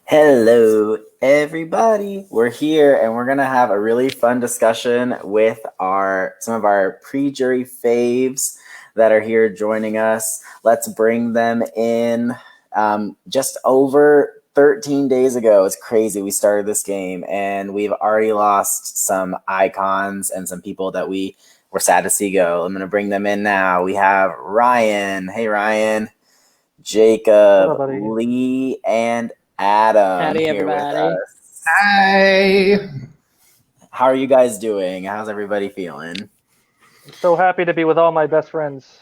Hello, everybody. We're here and we're going to have a really fun discussion with some of our pre-jury faves that are here joining us. Let's bring them in. Just over 13 days ago, it's crazy. We started this game and we've already lost some icons and some people that we were sad to see go. I'm going to bring them in now. We have Ryan. Hey, Ryan. Jacob, Hello, Lee, and Adam Howdy, here everybody. with us. Hi. How are you guys doing? How's everybody feeling? I'm so happy to be with all my best friends.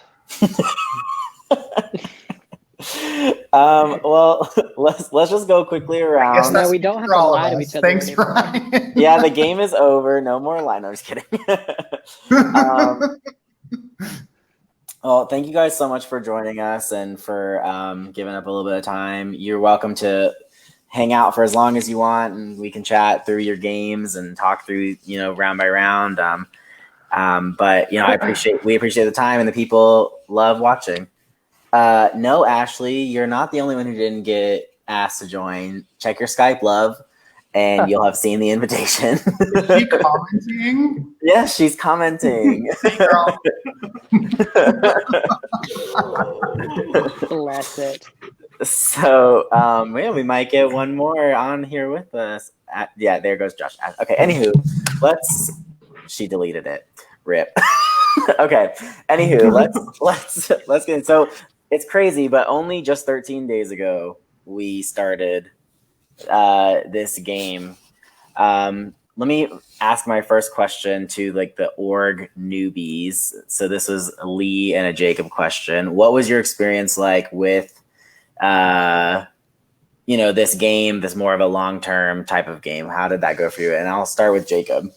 Well, let's just go quickly around. Guess that's No, we don't have for to all lie of to us. each other Thanks, anymore. Brian. Yeah, the game is over. No more line. No, I'm just kidding. Well, thank you guys so much for joining us and for giving up a little bit of time. You're welcome to hang out for as long as you want, and we can chat through your games and talk through, round by round. But we appreciate the time, and the people love watching. No, Ashley, you're not the only one who didn't get asked to join. Check your Skype, love, and you'll have seen the invitation. Is she commenting? Yes, she's commenting. Bless it. So, we might get one more on here with us. Yeah, there goes Josh. Okay, anywho, she deleted it. Rip. Okay, anywho, let's get in. So, it's crazy, but only just 13 days ago, we started this game. Let me ask my first question to the org newbies. So this was a Lee and a Jacob question. What was your experience like with, this game, this more of a long-term type of game? How did that go for you? And I'll start with Jacob.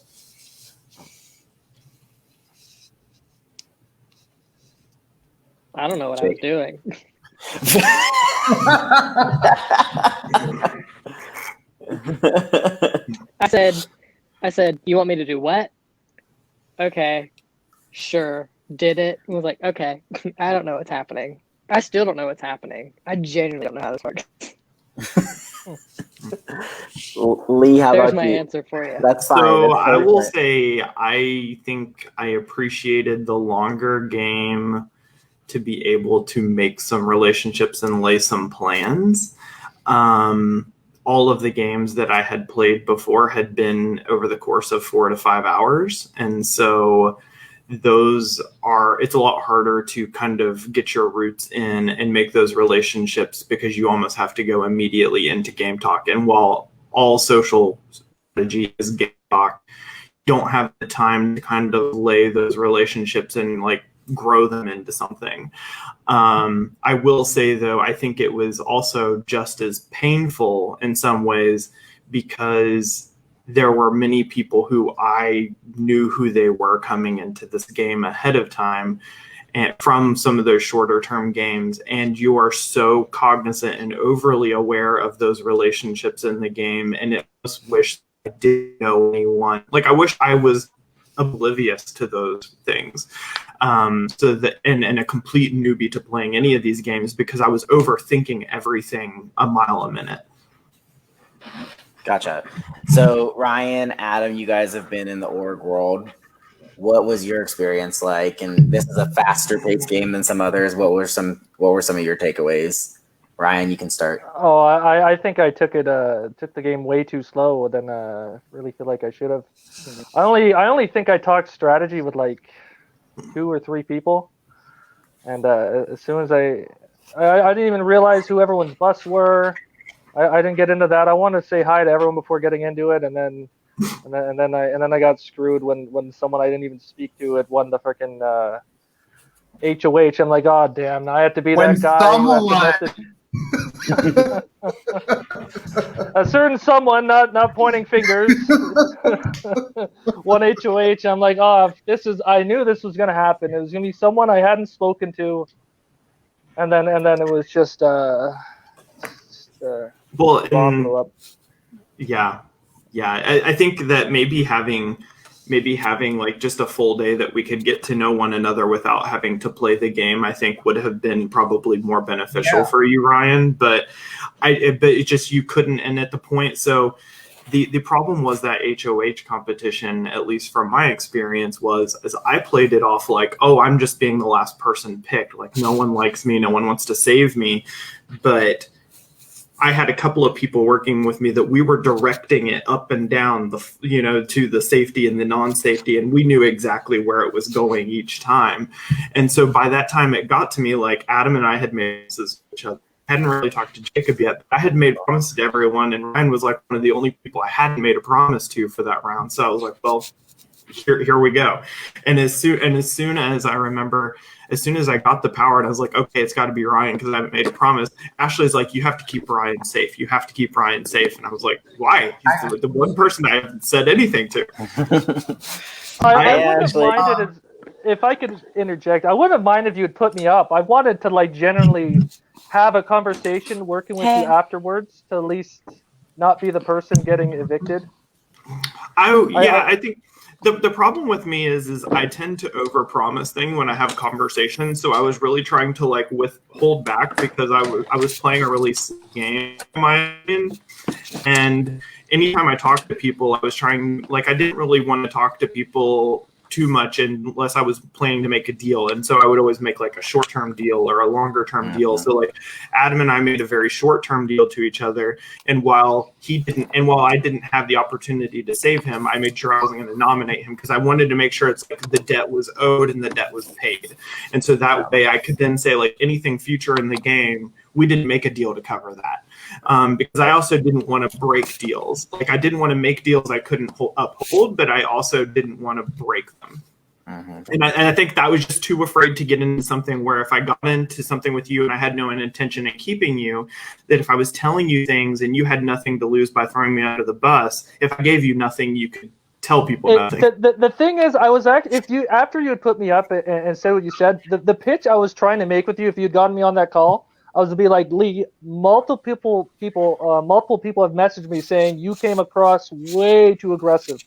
I don't know what I was doing. I said, you want me to do what? Okay, sure. Did it? I was like, okay, I don't know what's happening. I still don't know what's happening. I genuinely don't know how this works. Lee, how There's about my you? answer for you. That's fine. So That's I will perfect. say I think I appreciated the longer game to be able to make some relationships and lay some plans. All of the games that I had played before had been over the course of 4 to 5 hours. And so it's a lot harder to kind of get your roots in and make those relationships because you almost have to go immediately into game talk. And while all social strategy is game talk, you don't have the time to kind of lay those relationships and grow them into something. I will say, though, I think it was also just as painful in some ways because there were many people who I knew who they were coming into this game ahead of time and from some of those shorter term games. And you are so cognizant and overly aware of those relationships in the game. And I just wish I didn't know anyone. I wish I was oblivious to those things. So that and a complete newbie to playing any of these games because I was overthinking everything a mile a minute. Gotcha. So Ryan, Adam, you guys have been in the org world. What was your experience like? And this is a faster paced game than some others. What were some of your takeaways? Ryan, you can start. Oh, I think I took the game way too slow than really feel like I should have. I only think I talked strategy with 2 or 3 people, and as soon as I didn't even realize who everyone's busts were. I didn't get into that. I wanted to say hi to everyone before getting into it, and then I got screwed when someone I didn't even speak to had won the freaking HOH. I'm like, oh damn! Now I have to be that guy. A certain someone, not pointing fingers, one HOH. I'm like, oh, I knew this was gonna happen. It was gonna be someone I hadn't spoken to, and then it was just bomb blew up. Yeah. I think that maybe having maybe having like just a full day that we could get to know one another without having to play the game, I think would have been probably more beneficial for you, Ryan. But it just, you couldn't. And at the point, so the problem was that HOH competition, at least from my experience, was as I played it off like, oh, I'm just being the last person picked. Like, no one likes me. No one wants to save me. But I had a couple of people working with me that we were directing it up and down the, to the safety and the non-safety. And we knew exactly where it was going each time. And so by that time it got to me, like Adam and I had made promises to each other. I hadn't really talked to Jacob yet, but I had made promises to everyone. And Ryan was like one of the only people I hadn't made a promise to for that round. So I was like, well, here we go. And as soon as I remember, as soon as I got the power and I was like, okay, it's got to be Ryan because I haven't made a promise. Ashley's like, you have to keep Ryan safe. You have to keep Ryan safe. And I was like, why? He's the one person I haven't said anything to. I wouldn't have minded if I could interject. I wouldn't have minded if you had put me up. I wanted to like generally have a conversation working with you afterwards to at least not be the person getting evicted. I think the problem with me is I tend to overpromise things when I have conversations. So I was really trying to like hold back because I was playing a really sick game, in my opinion. And anytime I talked to people, I was trying, like, I didn't really want to talk to people too much unless I was planning to make a deal. And so I would always make like a short-term deal or a longer-term deal. So like Adam and I made a very short-term deal to each other. And while I didn't have the opportunity to save him, I made sure I wasn't going to nominate him because I wanted to make sure it's like the debt was owed and the debt was paid. And so that way I could then say like anything future in the game, we didn't make a deal to cover that. Because I also didn't want to break deals. Like I didn't want to make deals I couldn't uphold, but I also didn't want to break them. And I think that I was just too afraid to get into something where if I got into something with you and I had no intention in keeping you, that if I was telling you things and you had nothing to lose by throwing me under the bus, if I gave you nothing, you could tell people nothing. The thing is, I was after you had put me up and said what you said, the pitch I was trying to make with you, if you had gotten me on that call, I was to be like, Lee, multiple people have messaged me saying you came across way too aggressive.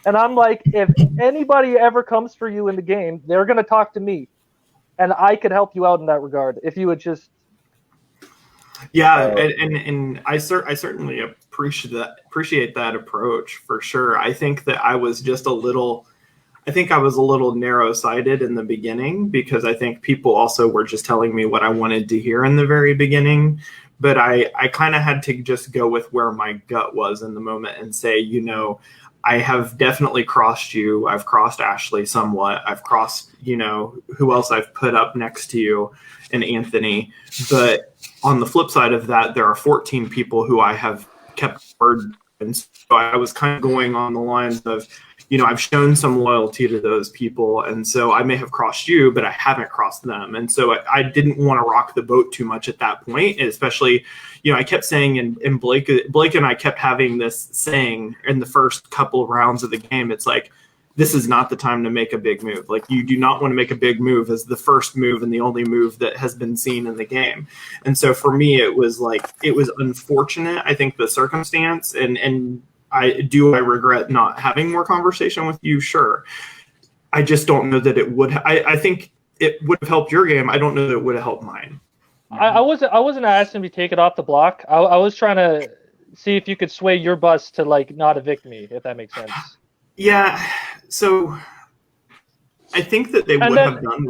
And I'm like, if anybody ever comes for you in the game, they're going to talk to me. And I could help you out in that regard if you would just... Yeah, and I certainly appreciate that approach for sure. I think that I was just a little narrow-sighted in the beginning because I think people also were just telling me what I wanted to hear in the very beginning. But I kind of had to just go with where my gut was in the moment and say, I have definitely crossed you. I've crossed Ashley somewhat. I've crossed, who else I've put up next to you and Anthony. But on the flip side of that, there are 14 people who I have kept word. And so I was kind of going on the lines of, I've shown some loyalty to those people. And so I may have crossed you, but I haven't crossed them. And so I didn't want to rock the boat too much at that point, especially, I kept saying, and Blake and I kept having this saying in the first couple of rounds of the game, it's like, this is not the time to make a big move. Like, you do not want to make a big move as the first move and the only move that has been seen in the game. And so for me, it was unfortunate, I think, the circumstance, and I regret not having more conversation with you? Sure. I just don't know that it would. I think it would have helped your game. I don't know that it would have helped mine. I wasn't asking to take it off the block. I was trying to see if you could sway your bus to like not evict me, if that makes sense. Yeah. So I think that they would have done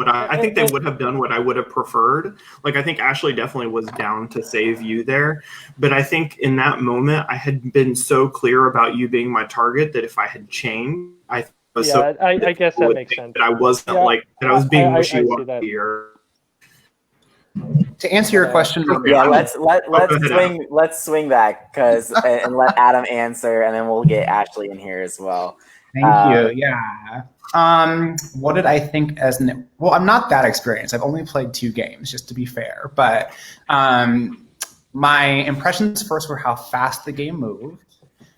what I would have preferred. Like, I think Ashley definitely was down to save you there. But I think in that moment, I had been so clear about you being my target that if I had changed, I guess that makes sense. That I wasn't that I was being wishy-washy. To answer your question, yeah, let's swing back and let Adam answer, and then we'll get Ashley in here as well. Thank you. Yeah. What did I think well, I'm not that experienced. I've only played 2 games, just to be fair. But my impressions first were how fast the game moved,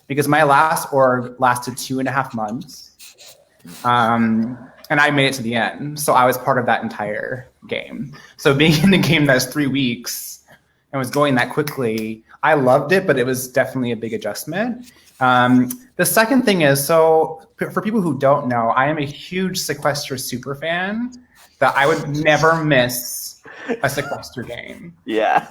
because my last org lasted 2.5 months. And I made it to the end. So I was part of that entire game. So being in the game that's 3 weeks and was going that quickly, I loved it, but it was definitely a big adjustment. The second thing is, so for people who don't know, I am a huge Sequester super fan, that I would never miss a Sequester game. Yeah.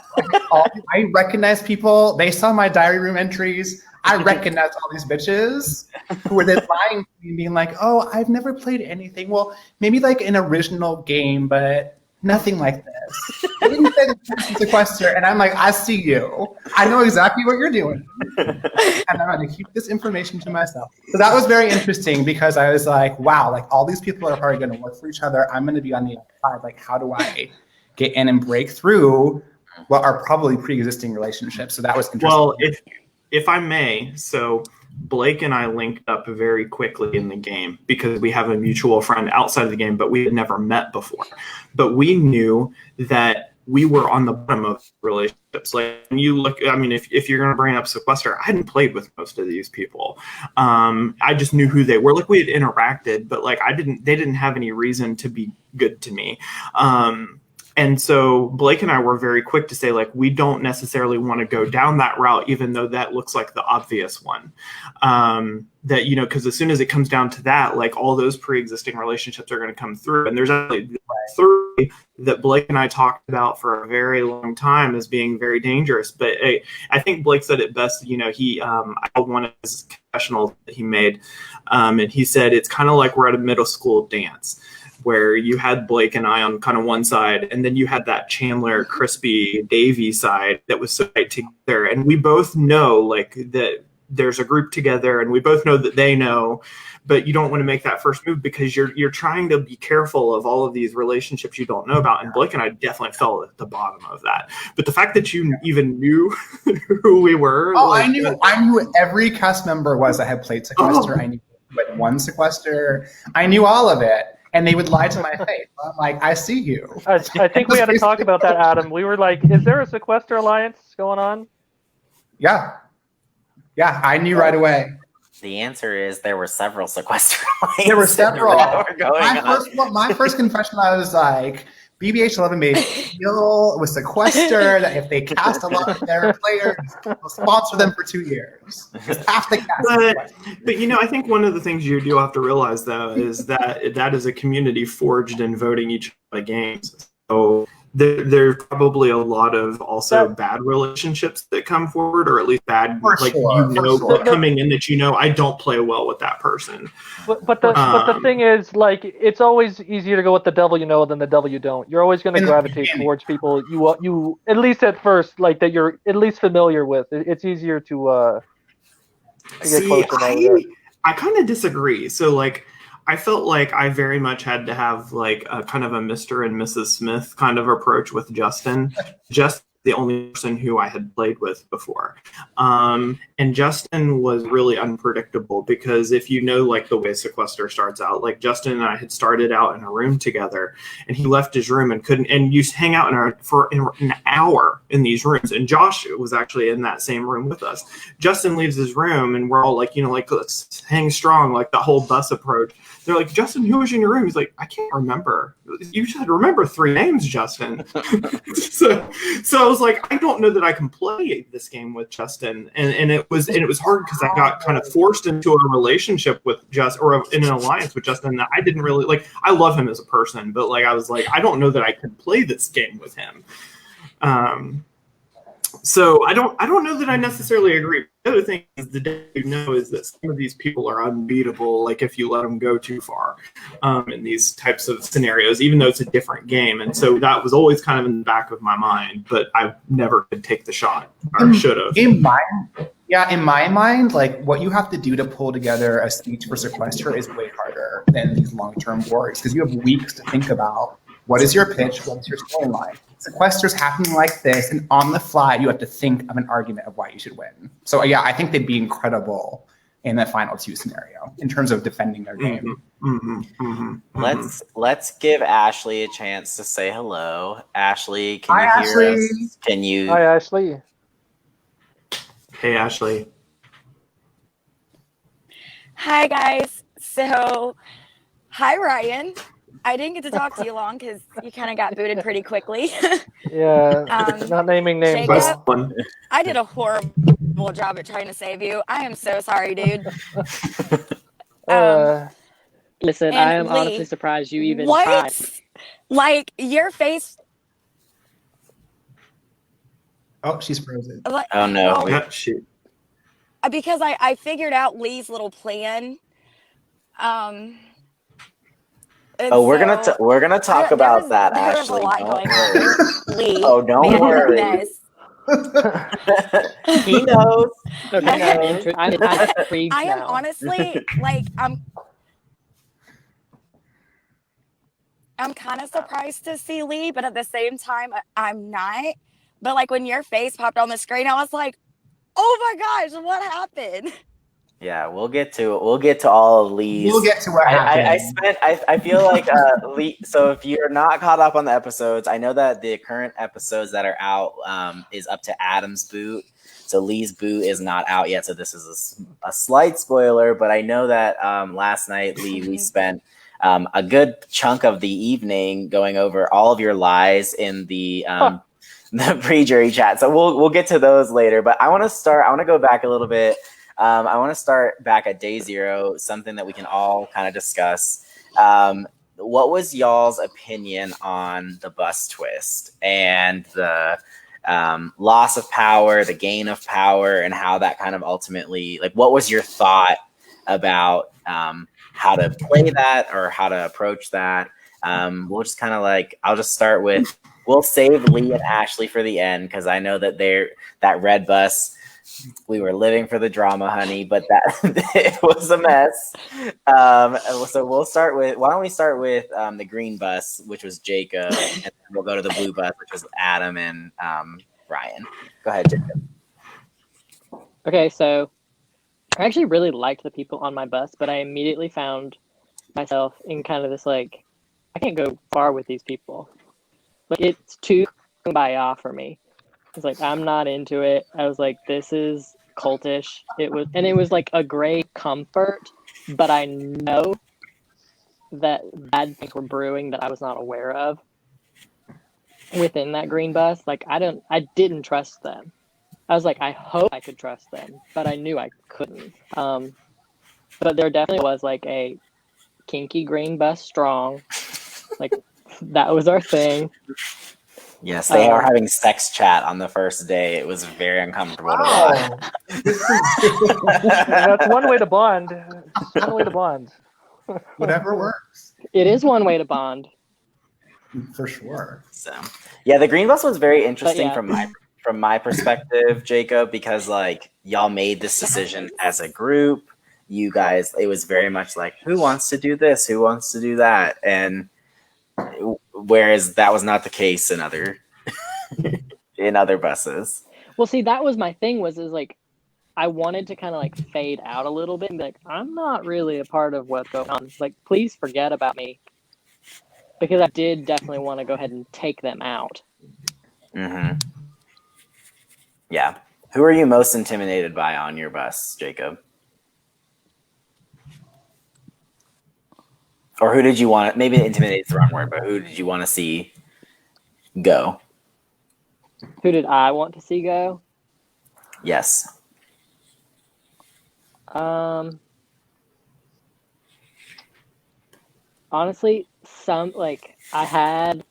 I recognize people. They saw my diary room entries. I recognize all these bitches who were then lying to me and being like, oh, I've never played anything. Well, maybe like an original game, but nothing like this. They didn't say the person Sequester, and I'm like, I see you. I know exactly what you're doing. And I'm going to keep this information to myself. So that was very interesting because I was like, wow, like all these people are probably going to work for each other. I'm going to be on the outside. Like, how do I get in and break through what are probably pre-existing relationships? So that was interesting. Well, if I may, so Blake and I linked up very quickly in the game because we have a mutual friend outside of the game, but we had never met before. But we knew that we were on the bottom of relationships. Like when you look, I mean, if you're going to bring up Sequester, I hadn't played with most of these people. I just knew who they were. Like we had interacted, but like they didn't have any reason to be good to me. And so Blake and I were very quick to say, like, we don't necessarily want to go down that route, even though that looks like the obvious one. That, you know, because as soon as it comes down to that, like all those pre-existing relationships are going to come through. And there's actually three that Blake and I talked about for a very long time as being very dangerous. But I think Blake said it best. You know, I called one of his confessionals that he made, and he said it's kind of like we're at a middle school dance, where you had Blake and I on kind of one side, and then you had that Chandler, Crispy, Davey side that was so tight together. And we both know like that there's a group together, and we both know that they know, but you don't want to make that first move because you're trying to be careful of all of these relationships you don't know about. And Blake and I definitely fell at the bottom of that. But the fact that you even knew who we were. Oh, like, I knew who every cast member was that had played Sequester. I knew who had won Sequester. I knew all of it. And they would lie to my face. I'm like, I see you. I think we had to talk about that, Adam. We were like, is there a Sequester alliance going on? Yeah. Yeah, I knew right away. The answer is there were several Sequester alliances. There were several. My first confession, I was like, BBH11 made a deal with Sequester that if they cast a lot of their players, they'll sponsor them for 2 years. Just half the cast. But you know, I think one of the things you do have to realize, though, is that is a community forged in voting each of the games. So there's probably a lot of also bad relationships that come forward, or at least bad, coming in that, you know, I don't play well with that person. But the thing is, like, it's always easier to go with the devil you know than the devil you don't. You're always going to gravitate towards people you at least at first, like, that you're at least familiar with. It's easier to get closer. I kind of disagree. So, like, I felt like I very much had to have like a kind of a Mr. and Mrs. Smith kind of approach with Justin. Just the only person who I had played with before. And Justin was really unpredictable because if you know like the way Sequester starts out, like Justin and I had started out in a room together, and he left his room and couldn't, and you hang out for an hour in these rooms. And Josh was actually in that same room with us. Justin leaves his room and we're all like, you know, like, let's hang strong, like the whole bus approach. They're like, Justin, who was in your room? He's like, I can't remember. You should remember 3 names, Justin. so I was like, I don't know that I can play this game with Justin, and it was hard because I got kind of forced into a relationship with Justin, or in an alliance with Justin that I didn't really like. I love him as a person, but like I was like, I don't know that I could play this game with him. So I don't know that I necessarily agree. The other thing is, the day you know is that some of these people are unbeatable, like if you let them go too far in these types of scenarios, even though it's a different game. And so that was always kind of in the back of my mind, but I never could take the shot, or should have. In my mind, like what you have to do to pull together a speech for Sequester is way harder than these long-term wars, because you have weeks to think about what is your pitch, what is your storyline. Sequester's happening like this, and on the fly, you have to think of an argument of why you should win. So yeah, I think they'd be incredible in the final 2 scenario in terms of defending their game. Let's give Ashley a chance to say hello. Ashley, can you hear us? Can you? Hi, Ashley. Hey, Ashley. Hi, guys. So, hi, Ryan. I didn't get to talk to you long because you kind of got booted pretty quickly. Yeah, Um, not naming names. Jacob? First one. I did a horrible job at trying to save you. I am so sorry, dude. Listen, And I am Lee, honestly surprised you even what? tried. Like your face. Oh, she's frozen. Like, Oh no. well, Yeah, shoot. because I figured out Lee's little plan. And Oh, we're so gonna talk there about was- that, there was a Ashley. lot Don't going worry. on. Lee, Oh, don't being a worry. mess. He knows. Okay, knows. I'm intrigued I am now. honestly like I'm kind of surprised to see Lee, but at the same time I'm not. But like when your face popped on the screen, I was like, "Oh my gosh, what happened?" Yeah, we'll get to it. We'll get to all of Lee's. We'll get to what happened. I feel like Lee. So if you're not caught up on the episodes, I know that the current episodes that are out is up to Adam's boot. So Lee's boot is not out yet. So this is a slight spoiler, but I know that last night, Lee, we spent a good chunk of the evening going over all of your lies in the pre-jury chat. So we'll get to those later. But I want to go back a little bit. I want to start back at day 0, something that we can all kind of discuss. What was y'all's opinion on the bus twist and the loss of power, the gain of power, and how that kind of ultimately, like, what was your thought about how to play that or how to approach that? We'll just kind of I'll just start with, we'll save Lee and Ashley for the end because I know that that red bus, we were living for the drama, honey, but that it was a mess. So we'll start with, why don't we start with the green bus, which was Jacob, and then we'll go to the blue bus, which was Adam and Ryan. Go ahead, Jacob. Okay, so I actually really liked the people on my bus, but I immediately found myself in kind of this like, I can't go far with these people. Like, it's too kumbaya for me. It's like, I'm not into it. I was like, this is cultish. It was like a great comfort, but I know that bad things were brewing that I was not aware of within that green bus. Like, I didn't trust them. I was like, I hope I could trust them, but I knew I couldn't. But there definitely was like a kinky green bus strong. Like, that was our thing. Yes, they are having sex chat on the first day. It was very uncomfortable to watch. That's one way to bond. It's one way to bond. Whatever works, It is one way to bond. for sure. So, yeah, the green bus was very interesting yeah. from my perspective, Jacob, because like y'all made this decision as a group. You guys, it was very much like, who wants to do this? Who wants to do that? And whereas that was not the case in other buses. Well, see, that was my thing is like, I wanted to kind of like fade out a little bit and be like, I'm not really a part of what's going on. Like, please forget about me. Because I did definitely want to go ahead and take them out. Mm-hmm. Yeah. Who are you most intimidated by on your bus, Jacob? Or who did you want? Maybe intimidated is the wrong word, but who did you want to see go? Who did I want to see go? Yes. Honestly, I had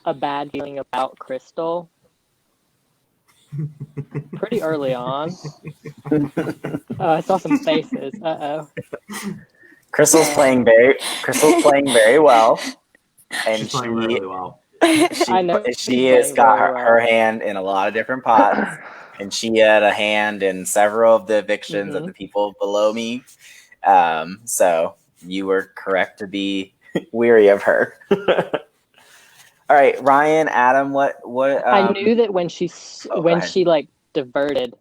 a bad feeling about Crystal pretty early on. I saw some faces. Crystal's playing very well, and She's playing really well. I know she she's has playing got very her well. hand in a lot of different pots, and she had a hand in several of the evictions of Mhm. the people below me. So you were correct to be weary of her. All right, Ryan, Adam, what? I knew that when she go when ahead. she like diverted.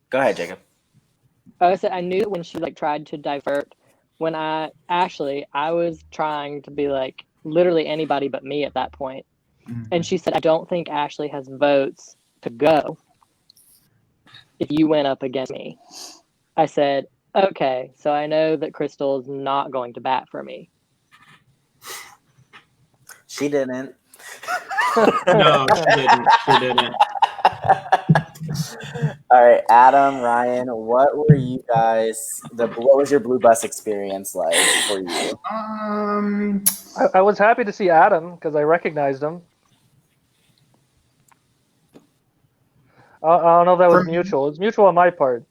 Go ahead, Jacob. I knew that when she like tried to divert. When I was trying to be like literally anybody but me at that point. And she said, I don't think Ashley has votes to go if you went up against me. I said, okay, so I know that Crystal is not going to bat for me. She didn't. No, she didn't. All right, Adam, Ryan, what were you guys? What was your blue bus experience like for you? I was happy to see Adam because I recognized him. I don't know if that was mutual. It was mutual on my part.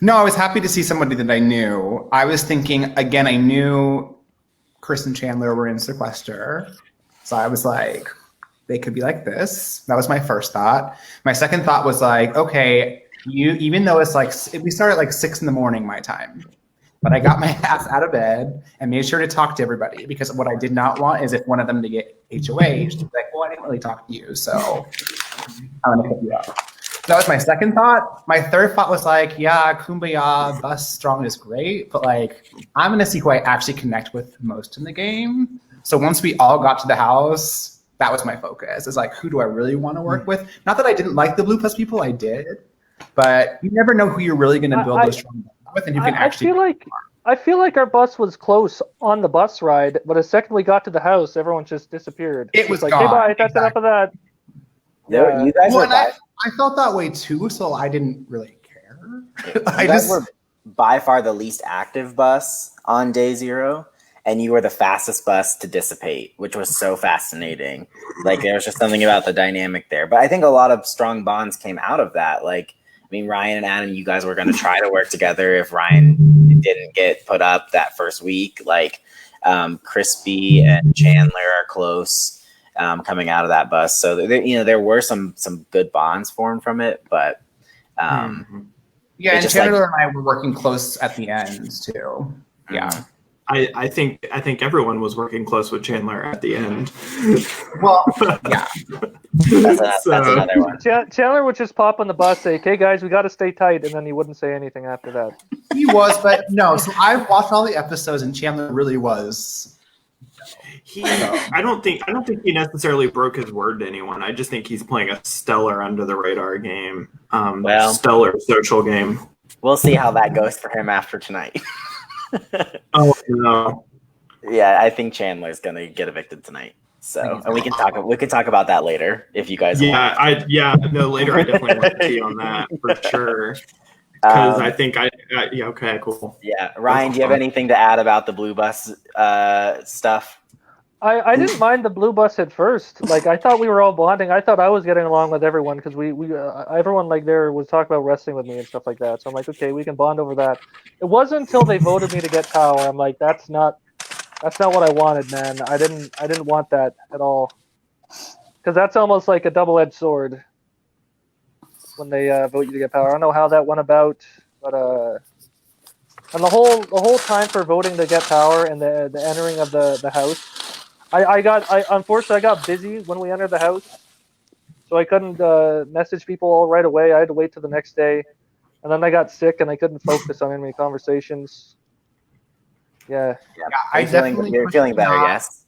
No, I was happy to see somebody that I knew. I was thinking, again, I knew Chris and Chandler were in Sequester. So I was like, they could be like this. That was my first thought. My second thought was like, okay, even though it's like, we started at like 6 a.m. my time, but I got my ass out of bed and made sure to talk to everybody, because what I did not want is if one of them to get HOH, to be like, well, I didn't really talk to you, so I'm gonna pick you up. That was my second thought. My third thought was like, yeah, Kumbaya, Bus Strong is great, but like, I'm gonna see who I actually connect with most in the game. So once we all got to the house, that was my focus. It's like, who do I really want to work with? Not that I didn't like the Blue Plus people, I did, but you never know who you're really gonna build those strong bonds with, and who can actually. I feel like our bus was close on the bus ride, but the second we got to the house, everyone just disappeared. It was like, gone. hey, bye, that's enough of that. Yeah. You guys were I felt that way too, so I didn't really care. You guys were by far the least active bus on day 0, and you were the fastest bus to dissipate, which was so fascinating. Like, there was just something about the dynamic there. But I think a lot of strong bonds came out of that. Like, I mean, Ryan and Adam, you guys were going to try to work together if Ryan didn't get put up that first week. Like, Crispy and Chandler are close. Coming out of that bus, so there were some good bonds formed from it, but yeah, and Chandler and I were working close at the end too. Yeah, I think everyone was working close with Chandler at the end. Well, yeah, that's another one. Chandler would just pop on the bus, say, "Okay, guys, we got to stay tight," and then he wouldn't say anything after that. He was, but no. So I've watched all the episodes, and Chandler really was. I don't think he necessarily broke his word to anyone. I just think he's playing a stellar under the radar game. Stellar social game. We'll see how that goes for him after tonight. Oh no. Yeah, I think Chandler's gonna get evicted tonight. So, and we can talk about that later if you guys want. Later I definitely want to see on that for sure. Because I think okay, cool. Yeah, Ryan, do you have anything to add about the Blue Bus stuff? I didn't mind the Blue Bus at first. Like, I thought we were all bonding. I thought I was getting along with everyone because everyone like there was talking about wrestling with me and stuff like that. So I'm like, okay, we can bond over that. It wasn't until they voted me to get power. I'm like, that's not what I wanted, man. I didn't want that at all. Because that's almost like a double-edged sword when they vote you to get power. I don't know how that went about, but and the whole time for voting to get power and the entering of the house. Unfortunately, I got busy when we entered the house, so I couldn't message people all right away. I had to wait till the next day, and then I got sick and I couldn't focus on any conversations. Yeah. You're feeling better, yes?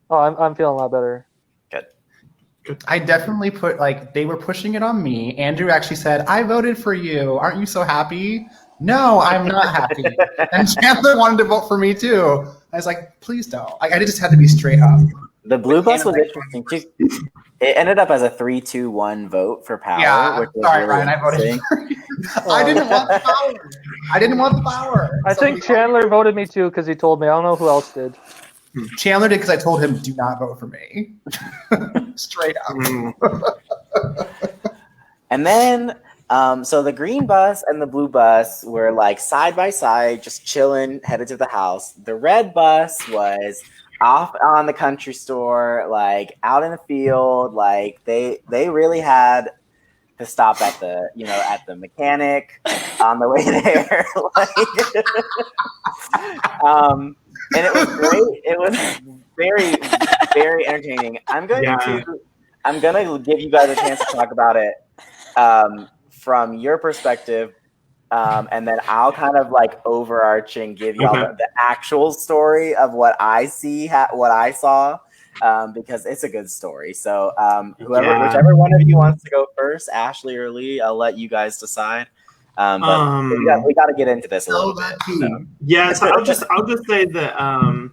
Oh, I'm feeling a lot better. Good. I definitely they were pushing it on me. Andrew actually said, "I voted for you. Aren't you so happy?" No, I'm not happy. And Chandler wanted to vote for me too. I was like, please don't. I just had to be straight up. The Blue Bus was interesting too. It ended up as a 3-2-1 vote for power. Yeah, which was sorry, really Ryan. I voted for you. I didn't want the power. I didn't want the power. I think Chandler voted me too because he told me. I don't know who else did. Chandler did because I told him, do not vote for me. Straight up. And then, so the green bus and the blue bus were like side by side, just chilling, headed to the house. The red bus was off on the country store, like out in the field. Like they really had to stop at the mechanic on the way there. And it was great. It was very, very entertaining. I'm gonna give you guys a chance to talk about it from your perspective, and then I'll kind of like overarching give y'all the actual story of what I see, what I saw, because it's a good story. So whichever one of you wants to go first, Ashley or Lee, I'll let you guys decide. But we got to get into this a little bit. So. Yeah, so I'll just say that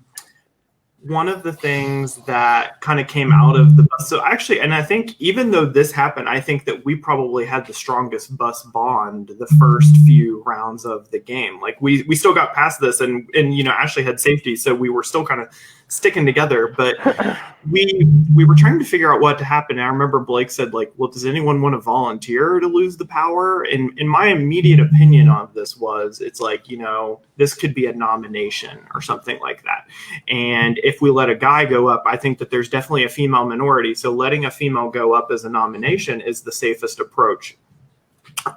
one of the things that kind of came out of the bus. So actually, and I think even though this happened, I think that we probably had the strongest bus bond the first few rounds of the game. Like we still got past this, and Ashley had safety, so we were still kind of sticking together. But we were trying to figure out what to happen. And I remember Blake said, like, well, does anyone want to volunteer to lose the power? And in my immediate opinion on this was, it's like, this could be a nomination or something like that. And if we let a guy go up, I think that there's definitely a female minority. So letting a female go up as a nomination is the safest approach.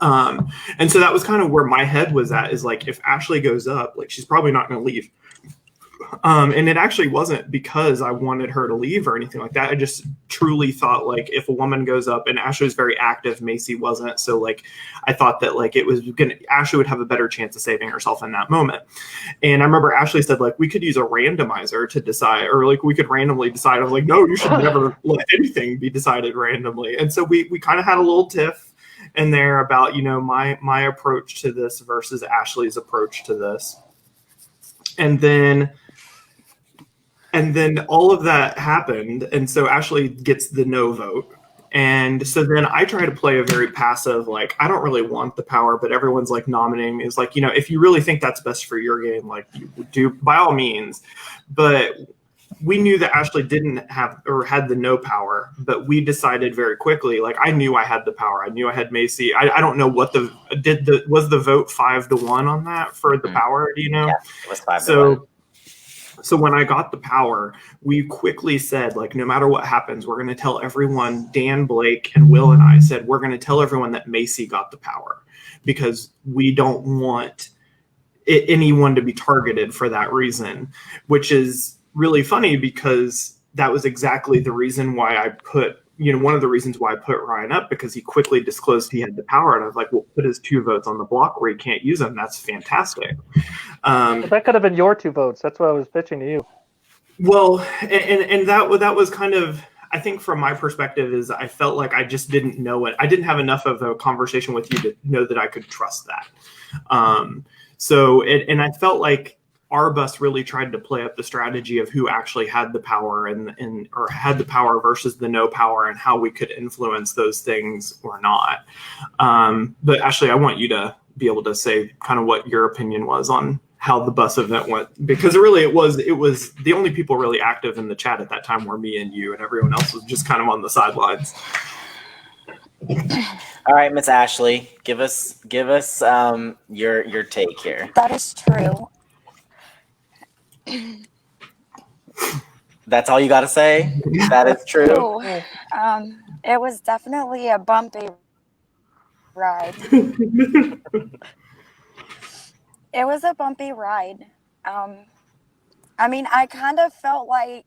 And so that was kind of where my head was at, is like, if Ashley goes up, like, she's probably not going to leave. And it actually wasn't because I wanted her to leave or anything like that. I just truly thought, like, if a woman goes up, and Ashley was very active, Macy wasn't. So, like, I thought that, like, Ashley would have a better chance of saving herself in that moment. And I remember Ashley said, like, we could use a randomizer to decide, or like we could randomly decide. I was like, no, you should never let anything be decided randomly. And so we kind of had a little tiff in there about, my approach to this versus Ashley's approach to this. And then all of that happened. And so Ashley gets the no vote. And so then I try to play a very passive, like, I don't really want the power, but everyone's like nominating me. It's like, if you really think that's best for your game, like, you do by all means. But we knew that Ashley didn't have or had the no power, but we decided very quickly, like, I knew I had the power. I knew I had Macy. I don't know what was the vote 5-1 on that for the power? Do you know? Yeah, it was 5-1. So when I got the power, we quickly said, like, no matter what happens, we're going to tell everyone. Dan, Blake, and Will and I said, we're going to tell everyone that Macy got the power, because we don't want anyone to be targeted for that reason, which is really funny, because that was exactly the reason why I put, one of the reasons why I put Ryan up, because he quickly disclosed he had the power. And I was like, well, put his 2 votes on the block where he can't use them. That's fantastic. But that could have been your 2 votes. That's what I was pitching to you. Well, and that was kind of, I think from my perspective, is I felt like I just didn't know it. I didn't have enough of a conversation with you to know that I could trust that. And I felt like our bus really tried to play up the strategy of who actually had the power or had the power versus the no power, and how we could influence those things or not. But Ashley, I want you to be able to say kind of what your opinion was on how the bus event went, because it was the only people really active in the chat at that time were me and you, and everyone else was just kind of on the sidelines. All right, Miss Ashley, give us your take here. That is true. That's all you got to say? That is true. Ooh, it was definitely a bumpy ride. It was a bumpy ride. I mean, I kind of felt like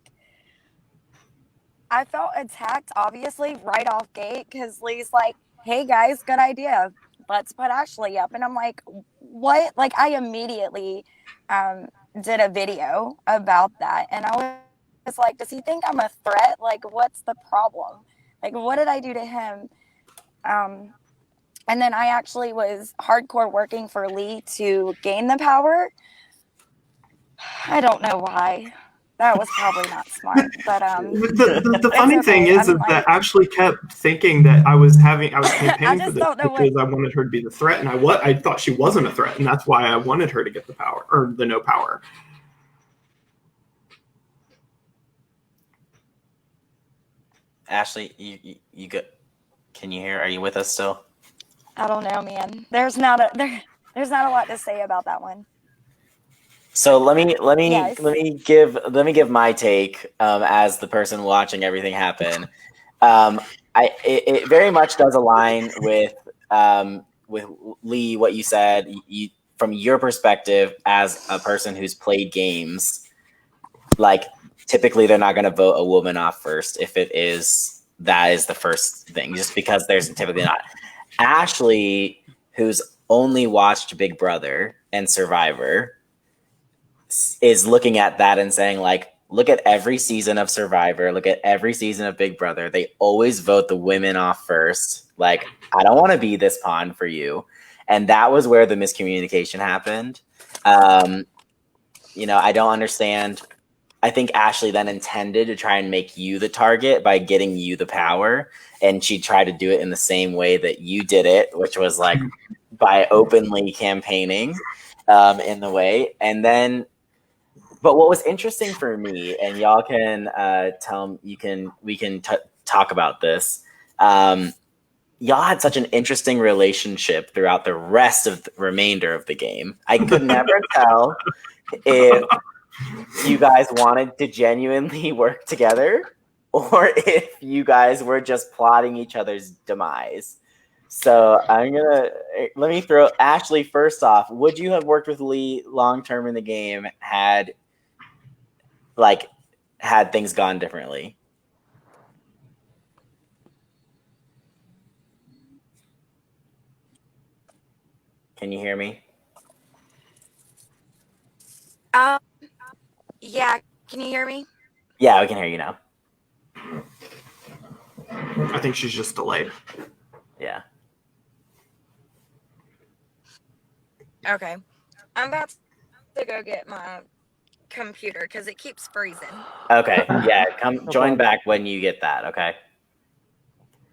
I felt attacked, obviously, right off gate, because Lee's like, hey, guys, good idea. Let's put Ashley up. And I'm like, what? Like, I immediately did a video about that. And I was like, does he think I'm a threat? Like, what's the problem? Like, what did I do to him? And then I actually was hardcore working for Lee to gain the power. I don't know why. That was probably not smart, but the funny thing is that Ashley kept thinking that I was campaigning for this because I wanted her to be the threat, and I thought she wasn't a threat, and that's why I wanted her to get the power or the no power. Ashley, you go. Can you hear? Are you with us still? I don't know, man. There's not a lot to say about that one. So let me give my take as the person watching everything happen. It very much does align with Lee, what you said. From your perspective as a person who's played games, like typically they're not going to vote a woman off first if that is the first thing, just because there's typically not. Ashley, who's only watched Big Brother and Survivor, is looking at that and saying, like, look at every season of Survivor, look at every season of Big Brother. They always vote the women off first. Like, I don't want to be this pawn for you. And that was where the miscommunication happened. I don't understand I think Ashley then intended to try and make you the target by getting you the power, and she tried to do it in the same way that you did it, which was like by openly campaigning in the way. And then, but what was interesting for me, and y'all can we can talk about this. Y'all had such an interesting relationship throughout the rest of the remainder of the game. I could never tell if you guys wanted to genuinely work together or if you guys were just plotting each other's demise. So let me throw Ashley first off. Would you have worked with Lee long term in the game had things gone differently? Can you hear me? Yeah. Can you hear me? Yeah, we can hear you now. I think she's just delayed. Yeah. Okay. I'm about to go get my computer because it keeps freezing. Okay. Yeah. Come No join problem. back when you get that. Okay.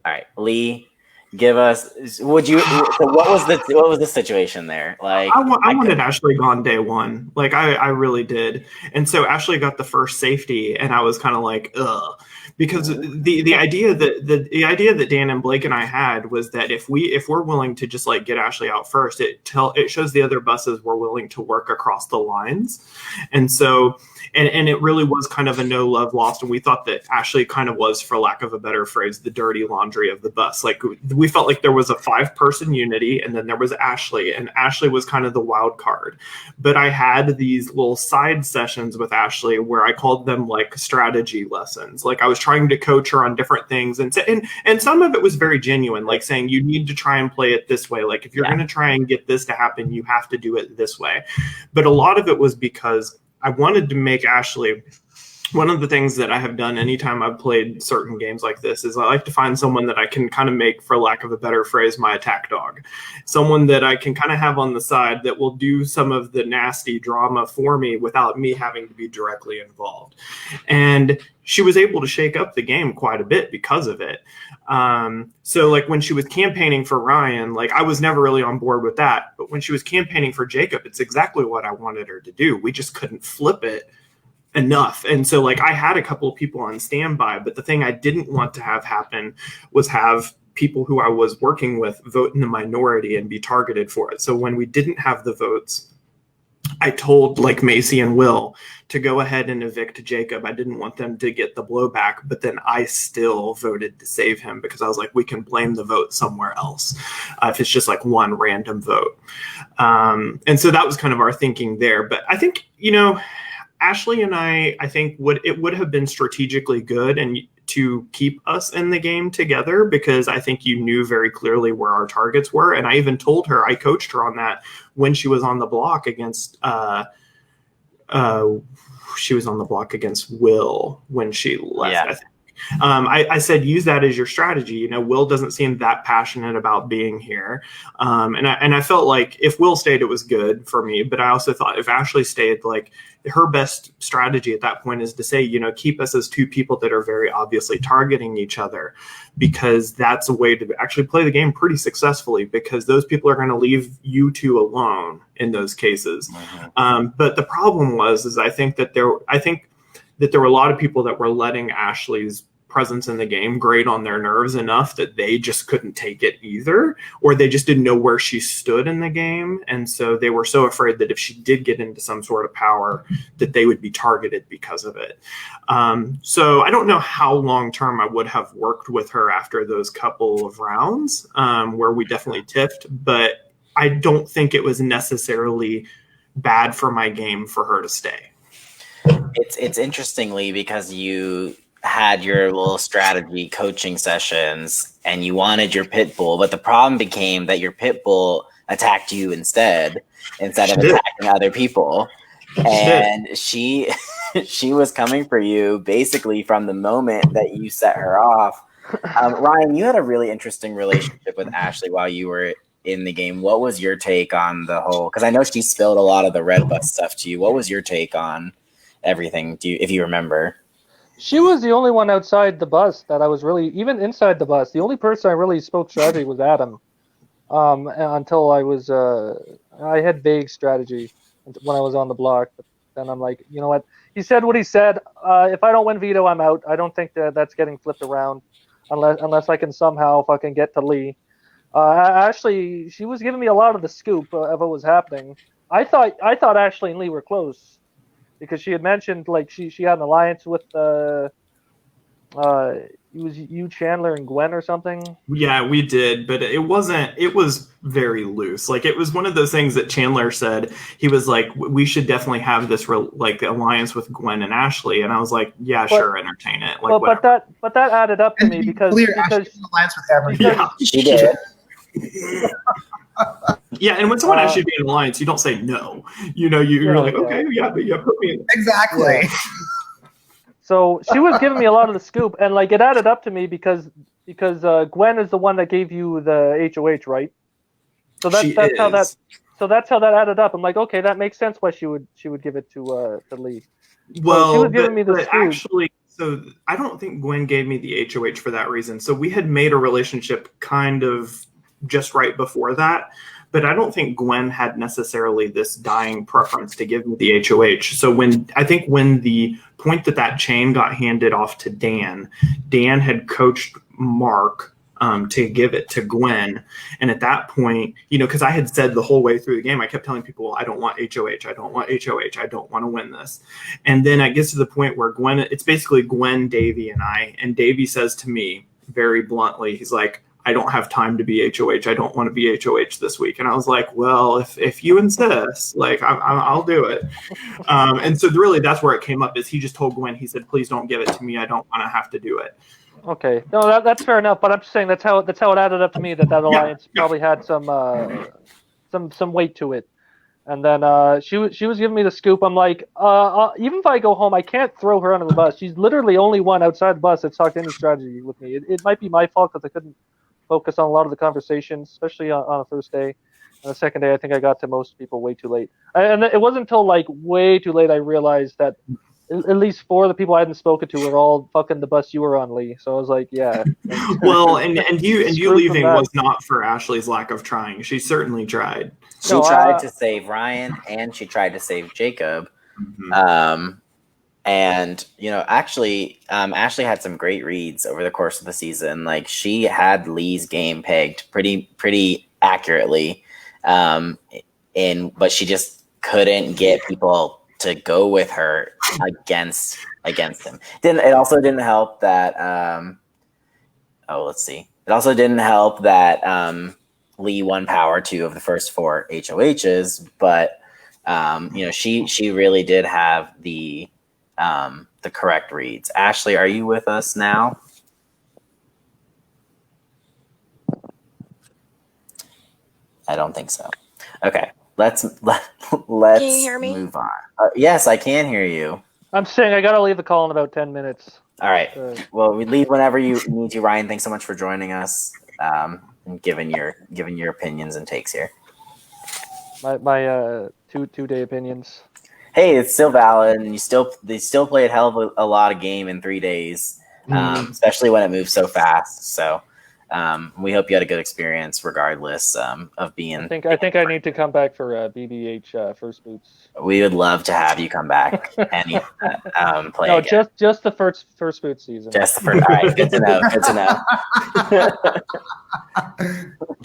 All right, Lee. Give us. Would you? So what was the situation there? Like, I wanted Ashley gone day one. Like I really did. And so Ashley got the first safety, and I was kind of like, ugh, because the idea that Dan and Blake and I had was that if we're willing to just like get Ashley out first, it shows the other buses we're willing to work across the lines, and so. And it really was kind of a no love lost. And we thought that Ashley kind of was, for lack of a better phrase, the dirty laundry of the bus. Like we felt like there was a 5-person unity and then there was Ashley, and Ashley was kind of the wild card. But I had these little side sessions with Ashley where I called them like strategy lessons. Like I was trying to coach her on different things. And some of it was very genuine, like saying you need to try and play it this way. Like if you're going to try and get this to happen, you have to do it this way. But a lot of it was because I wanted to make Ashley, one of the things that I have done anytime I've played certain games like this is I like to find someone that I can kind of make, for lack of a better phrase, my attack dog. Someone that I can kind of have on the side that will do some of the nasty drama for me without me having to be directly involved. And she was able to shake up the game quite a bit because of it. So like when she was campaigning for Ryan, like I was never really on board with that. But when she was campaigning for Jacob, it's exactly what I wanted her to do. We just couldn't flip it enough. And so like I had a couple of people on standby, but the thing I didn't want to have happen was have people who I was working with vote in the minority and be targeted for it. So when we didn't have the votes, I told like Macy and Will to go ahead and evict Jacob. I didn't want them to get the blowback, but then I still voted to save him because I was like, we can blame the vote somewhere else if it's just like one random vote. And so that was kind of our thinking there. But I think, Ashley and I think it would have been strategically good and to keep us in the game together, because I think you knew very clearly where our targets were. And I even told her, I coached her on that when she was on the block against Will when she left. Yeah. I think. I said, use that as your strategy. Will doesn't seem that passionate about being here. And I felt like if Will stayed, it was good for me. But I also thought if Ashley stayed, like her best strategy at that point is to say, keep us as two people that are very obviously targeting each other, because that's a way to actually play the game pretty successfully, because those people are going to leave you two alone in those cases. Mm-hmm. But the problem is I think that there were a lot of people that were letting Ashley's presence in the game grate on their nerves enough that they just couldn't take it either, or they just didn't know where she stood in the game. And so they were so afraid that if she did get into some sort of power, that they would be targeted because of it. So I don't know how long-term I would have worked with her after those couple of rounds where we definitely tiffed, but I don't think it was necessarily bad for my game for her to stay. It's interestingly because you had your little strategy coaching sessions and you wanted your pit bull, but the problem became that your pit bull attacked you instead of attacking other people. And she was coming for you basically from the moment that you set her off. Ryan, you had a really interesting relationship with Ashley while you were in the game. What was your take on the whole, because I know she spilled a lot of the Red Bus stuff to you. What was your take on everything. If you remember? She was the only one outside the bus that I was really, even inside the bus, the only person I really spoke strategy was Adam. Until I had vague strategy when I was on the block. But then I'm like, you know what? He said what he said. If I don't win veto, I'm out. I don't think that's getting flipped around, unless I can somehow fucking get to Lee. Ashley, she was giving me a lot of the scoop of what was happening. I thought Ashley and Lee were close because she had mentioned like she had an alliance with it was you, Chandler, and Gwen or something. Yeah, we did, but it was very loose. Like, it was one of those things that Chandler said. He was like, we should definitely have this like alliance with Gwen and Ashley. And I was like, yeah, sure, entertain it. Like, but that added up to me because Ashley has an alliance with everything. yeah. She did. Yeah, and when someone asks you to be in an alliance, you don't say no. You know, you're like, okay, yeah, but yeah, put me in. Exactly. Yeah. So she was giving me a lot of the scoop, and like it added up to me because Gwen is the one that gave you the HOH, right? So that's how that added up. I'm like, okay, that makes sense why she would give it to Lee. Well, so she was giving me the scoop. Actually, so I don't think Gwen gave me the HOH for that reason. So we had made a relationship kind of just right before that. But I don't think Gwen had necessarily this dying preference to give me the HOH. So when the point that chain got handed off to Dan had coached Mark to give it to Gwen. And at that point, you know, because I had said the whole way through the game, I kept telling people, I don't want HOH. I don't want HOH. I don't want to win this. And then I get to the point where it's basically Gwen, Davey, and I. And Davey says to me very bluntly, he's like, I don't have time to be HOH. I don't want to be HOH this week. And I was like, well, if you insist, like, I'll do it. And so really that's where it came up is he just told Gwen, he said, please don't give it to me. I don't want to have to do it. Okay. No, that's fair enough. But I'm just saying that's how it added up to me that alliance probably had some weight to it. And then she was giving me the scoop. I'm like, even if I go home, I can't throw her under the bus. She's literally only one outside the bus that's talked any strategy with me. It might be my fault because I couldn't focus on a lot of the conversations, especially on the first day. And the second day, I think I got to most people way too late. And it wasn't until like way too late I realized that at least 4 of the people I hadn't spoken to were all fucking the bus you were on, Lee. So I was like, yeah. Well, and you leaving was not for Ashley's lack of trying. She certainly tried. She tried to save Ryan and she tried to save Jacob. Mm-hmm. And, you know, actually, Ashley had some great reads over the course of the season. Like, she had Lee's game pegged pretty accurately. But she just couldn't get people to go with her against him. It also didn't help that It also didn't help that Lee won power 2 of the first 4 HOHs, but you know, she really did have the correct reads. Ashley, are you with us now? I don't think so. Okay, let's Can you hear me? move on. Yes, I can hear you. I'm saying I gotta leave the call in about 10 minutes. All right. Well, we leave whenever you need to. Ryan, thanks so much for joining us and giving your opinions and takes here. My 2-day opinions. Hey, it's still valid, and they still play a hell of a lot of game in 3 days, especially when it moves so fast. So we hope you had a good experience, regardless of being. I think I need to come back for BBH first boots. We would love to have you come back and play. No, again. just the first boot season. Just the first. All right, good to know. Good to know.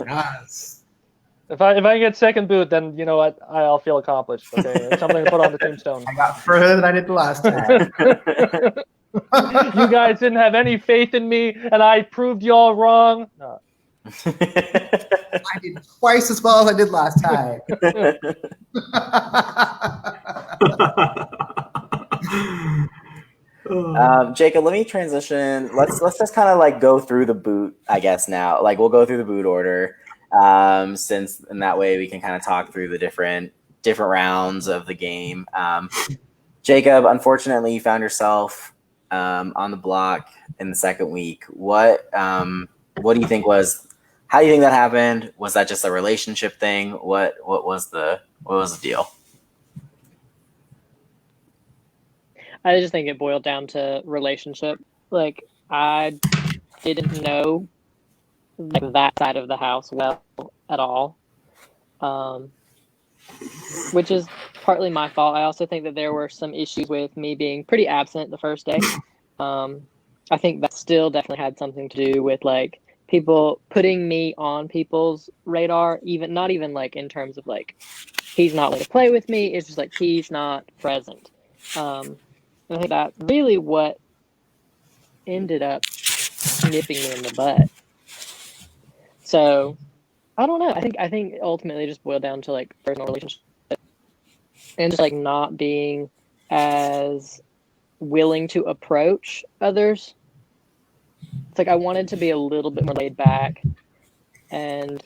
Yes. If I get second boot, then you know what, I'll feel accomplished. Okay, it's something to put on the tombstone. I got further than I did the last time. You guys didn't have any faith in me, and I proved you all wrong. No. I did twice as well as I did last time. Jacob, let me transition. Let's just kind of like go through the boot, I guess now. Like, we'll go through the boot order, since in that way we can kind of talk through the different rounds of the game. Jacob, unfortunately, you found yourself on the block in the second week. What do you think was? How do you think that happened? Was that just a relationship thing? What was the deal? I just think it boiled down to relationship. Like, I didn't know like that side of the house well at all, which is partly my fault. I also think that there were some issues with me being pretty absent the first day. I think that still definitely had something to do with like people putting me on people's radar, even not even like in terms of like he's not willing to play with me. It's just like he's not present. And I think that's really what ended up nipping me in the butt. So I don't know. I think ultimately it just boiled down to like personal relationship and just like not being as willing to approach others. It's like I wanted to be a little bit more laid back and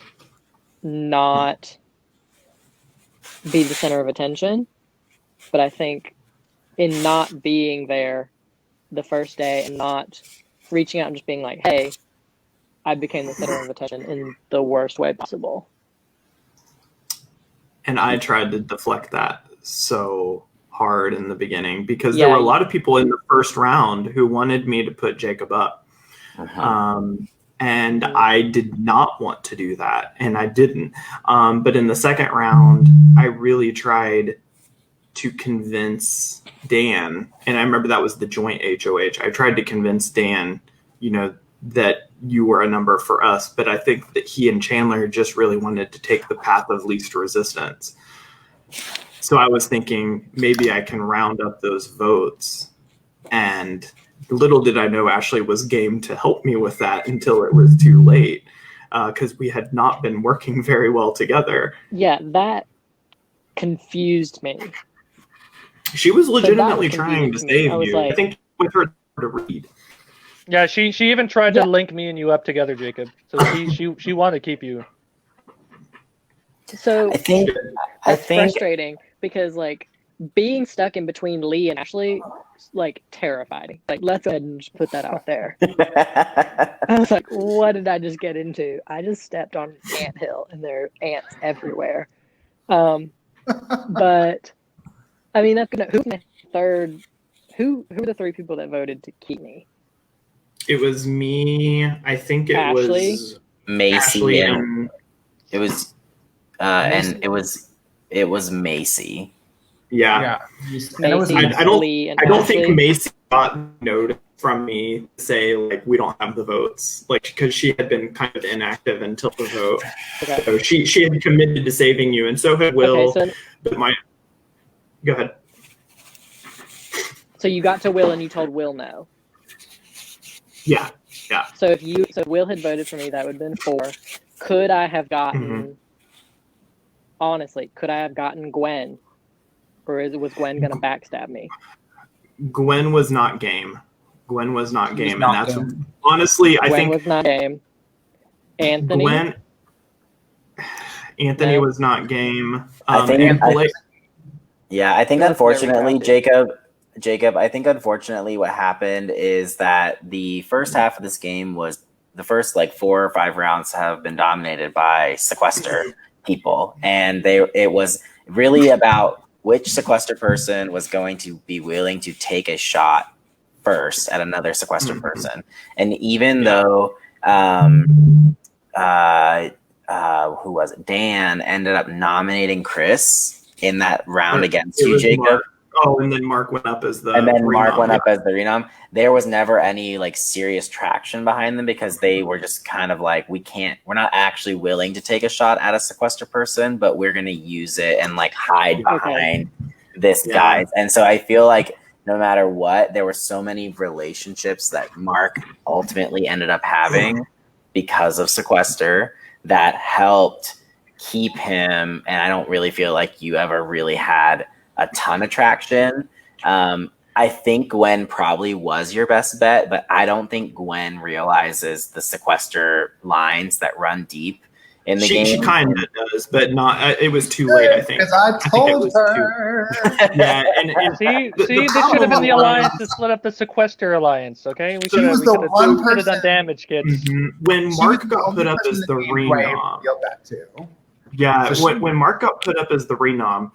not be the center of attention. But I think in not being there the first day and not reaching out and just being like, hey, I became the center of attention in the worst way possible. And I tried to deflect that so hard in the beginning because there were a lot of people in the first round who wanted me to put Jacob up. And I did not want to do that, and I didn't. But in the second round, I really tried to convince Dan, and I remember that was the joint HOH. I tried to convince Dan, that you were a number for us, but I think that he and Chandler just really wanted to take the path of least resistance. So I was thinking maybe I can round up those votes, and little did I know Ashley was game to help me with that until it was too late, because we had not been working very well together. Yeah, that confused me. She was legitimately trying to save you. Like, I think with her to read. Yeah, she even tried to link me and you up together, Jacob. So she wanted to keep you. So I think frustrating because like being stuck in between Lee and Ashley, like terrified me. Like let's go ahead and just put that out there. I was like, what did I just get into? I just stepped on ant hill and there are ants everywhere. But I mean that's gonna who's the third who were the three people that voted to keep me? It was me. I think it Ashley? was Macy Ashley and it was and it was Macy. Yeah. Macy, I don't Lee, and I don't Ashley. think Macy got note from me to say like we don't have the votes, like because she had been kind of inactive until the vote. Okay. So she had committed to saving you, and so had Will. Okay, But go ahead. so you got to Will and you told Will no. Yeah. So if Will had voted for me, that would have been 4. Could I have gotten honestly, could I have gotten Gwen? Or was Gwen gonna backstab me? Gwen was not game. And that's game. honestly I Gwen think was not game. Anthony Anthony No. was not game. I think That's unfortunately, very Jacob, I think unfortunately what happened is that the first half of this game was the first like 4 or 5 rounds have been dominated by sequester people. And it was really about which sequester person was going to be willing to take a shot first at another sequester person. And even though who was it? Dan ended up nominating Chris in that round against you, Jacob. Mark. Oh, and then Mark went up as the Mark went renom. up as the renom. There was never any like serious traction behind them because they were just kind of like, we're not actually willing to take a shot at a sequester person, but we're going to use it and like hide behind this guy. And so I feel like no matter what, there were so many relationships that Mark ultimately ended up having because of sequester that helped keep him. And I don't really feel like you ever really had a ton of traction. I think Gwen probably was your best bet, but I don't think Gwen realizes the sequester lines that run deep in the game. She kind of does, but not. It was too late, I think. Because I told her. Yeah, and See, the this should have problem been the was- alliance to split up the sequester alliance, okay? We She could was the one have person- done damage, kids. When She Mark was the got only put up person as that the gave way renom, revealed that too. yeah, So when Mark got put up as the renom,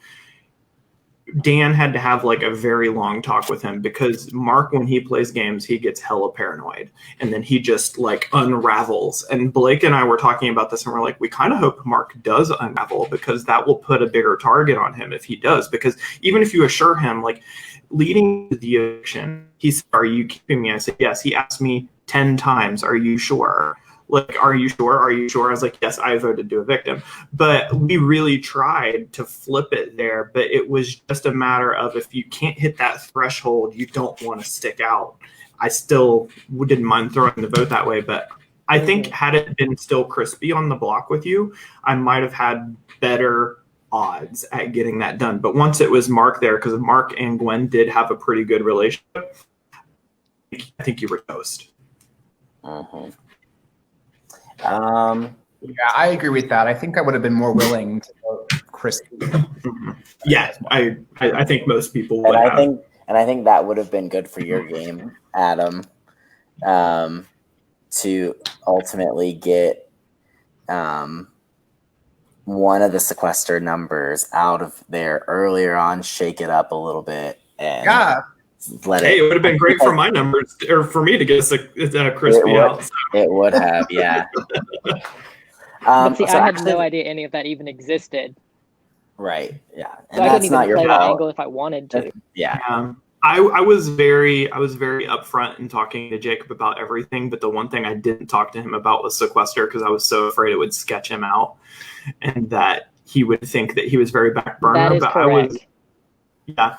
Dan had to have like a very long talk with him because Mark, when he plays games, he gets hella paranoid and then he just like unravels. And Blake and I were talking about this and we're like, we kind of hope Mark does unravel because that will put a bigger target on him if he does. Because even if you assure him, like leading to the eviction, he said, "Are you keeping me?" I said, "Yes." He asked me 10 times, "Are you sure?" Like, "Are you sure? Are you sure?" I was like, "Yes, I voted to evict him." But we really tried to flip it there. But it was just a matter of if you can't hit that threshold, you don't want to stick out. I still didn't mind throwing the vote that way. But I think had it been still Crispy on the block with you, I might have had better odds at getting that done. But once it was Mark there, because Mark and Gwen did have a pretty good relationship, I think you were toast. Mhm. Yeah, I agree with that. I think I would have been more willing to vote Crispy. Yeah, I think most people and would have. I think that would have been good for your game, Adam, to ultimately get one of the sequester numbers out of there earlier on, shake it up a little bit, and let Hey, it. it would have been great for my numbers, or for me to get Crispy out. It would have, yeah. But see, so I had actually- no idea any of that even existed. Right, yeah, and So I couldn't that's not even your play that fault. angle if I wanted to. Yeah, I was very upfront in talking to Jacob about everything, but the one thing I didn't talk to him about was sequester because I was so afraid it would sketch him out and that he would think that he was very back burner. That is but correct. Yeah.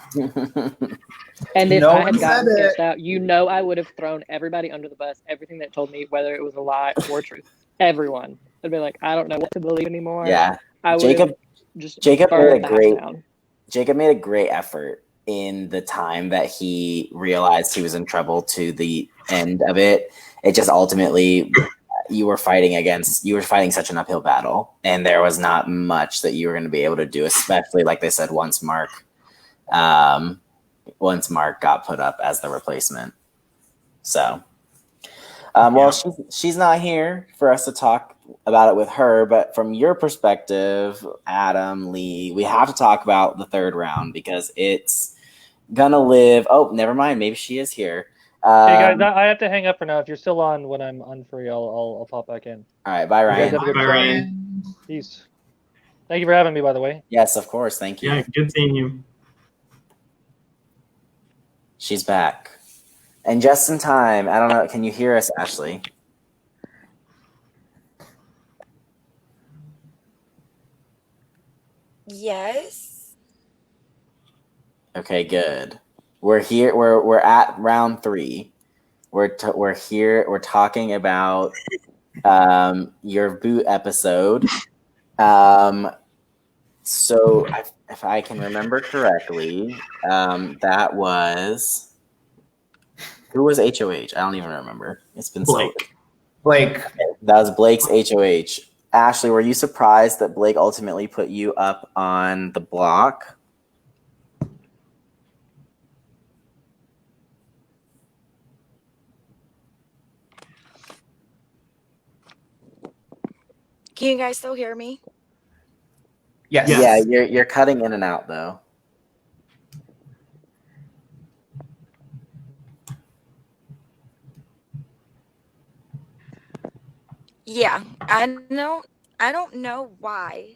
And if No I one had gotten said it. sketched out, I would have thrown everybody under the bus, everything that told me, whether it was a lie or truth. Everyone. I'd be like, I don't know what to believe anymore. yeah. I would Jacob just Jacob burned made a the house great down. Jacob made a great effort in the time that he realized he was in trouble to the end of it. It just ultimately you were fighting such an uphill battle, and there was not much that you were going to be able to do, especially like they said once Mark got put up as the replacement. So well, she's not here for us to talk about it with her, but from your perspective, Adam, Lee, we have to talk about the third round because it's gonna live. Oh, never mind. Maybe she is here. Hey guys, I have to hang up for now. If you're still on when I'm unfree, I'll pop back in. All right, bye, You guys Ryan. have a good Bye, show. Ryan. Peace. Thank you for having me, by the way. Yes, of course. Thank you. Yeah, good seeing you. She's back. And just in time. I don't know. Can you hear us, Ashley? Yes. Okay, good. We're here. We're at round 3. We're here. We're talking about your boot episode. So if I can remember correctly, that was who was HOH? I don't even remember. It's been Blake. Blake. That was Blake's HOH. Ashley, were you surprised that Blake ultimately put you up on the block? Can you guys still hear me? Yes. Yes. Yeah, you're cutting in and out though. Yeah. I don't know why.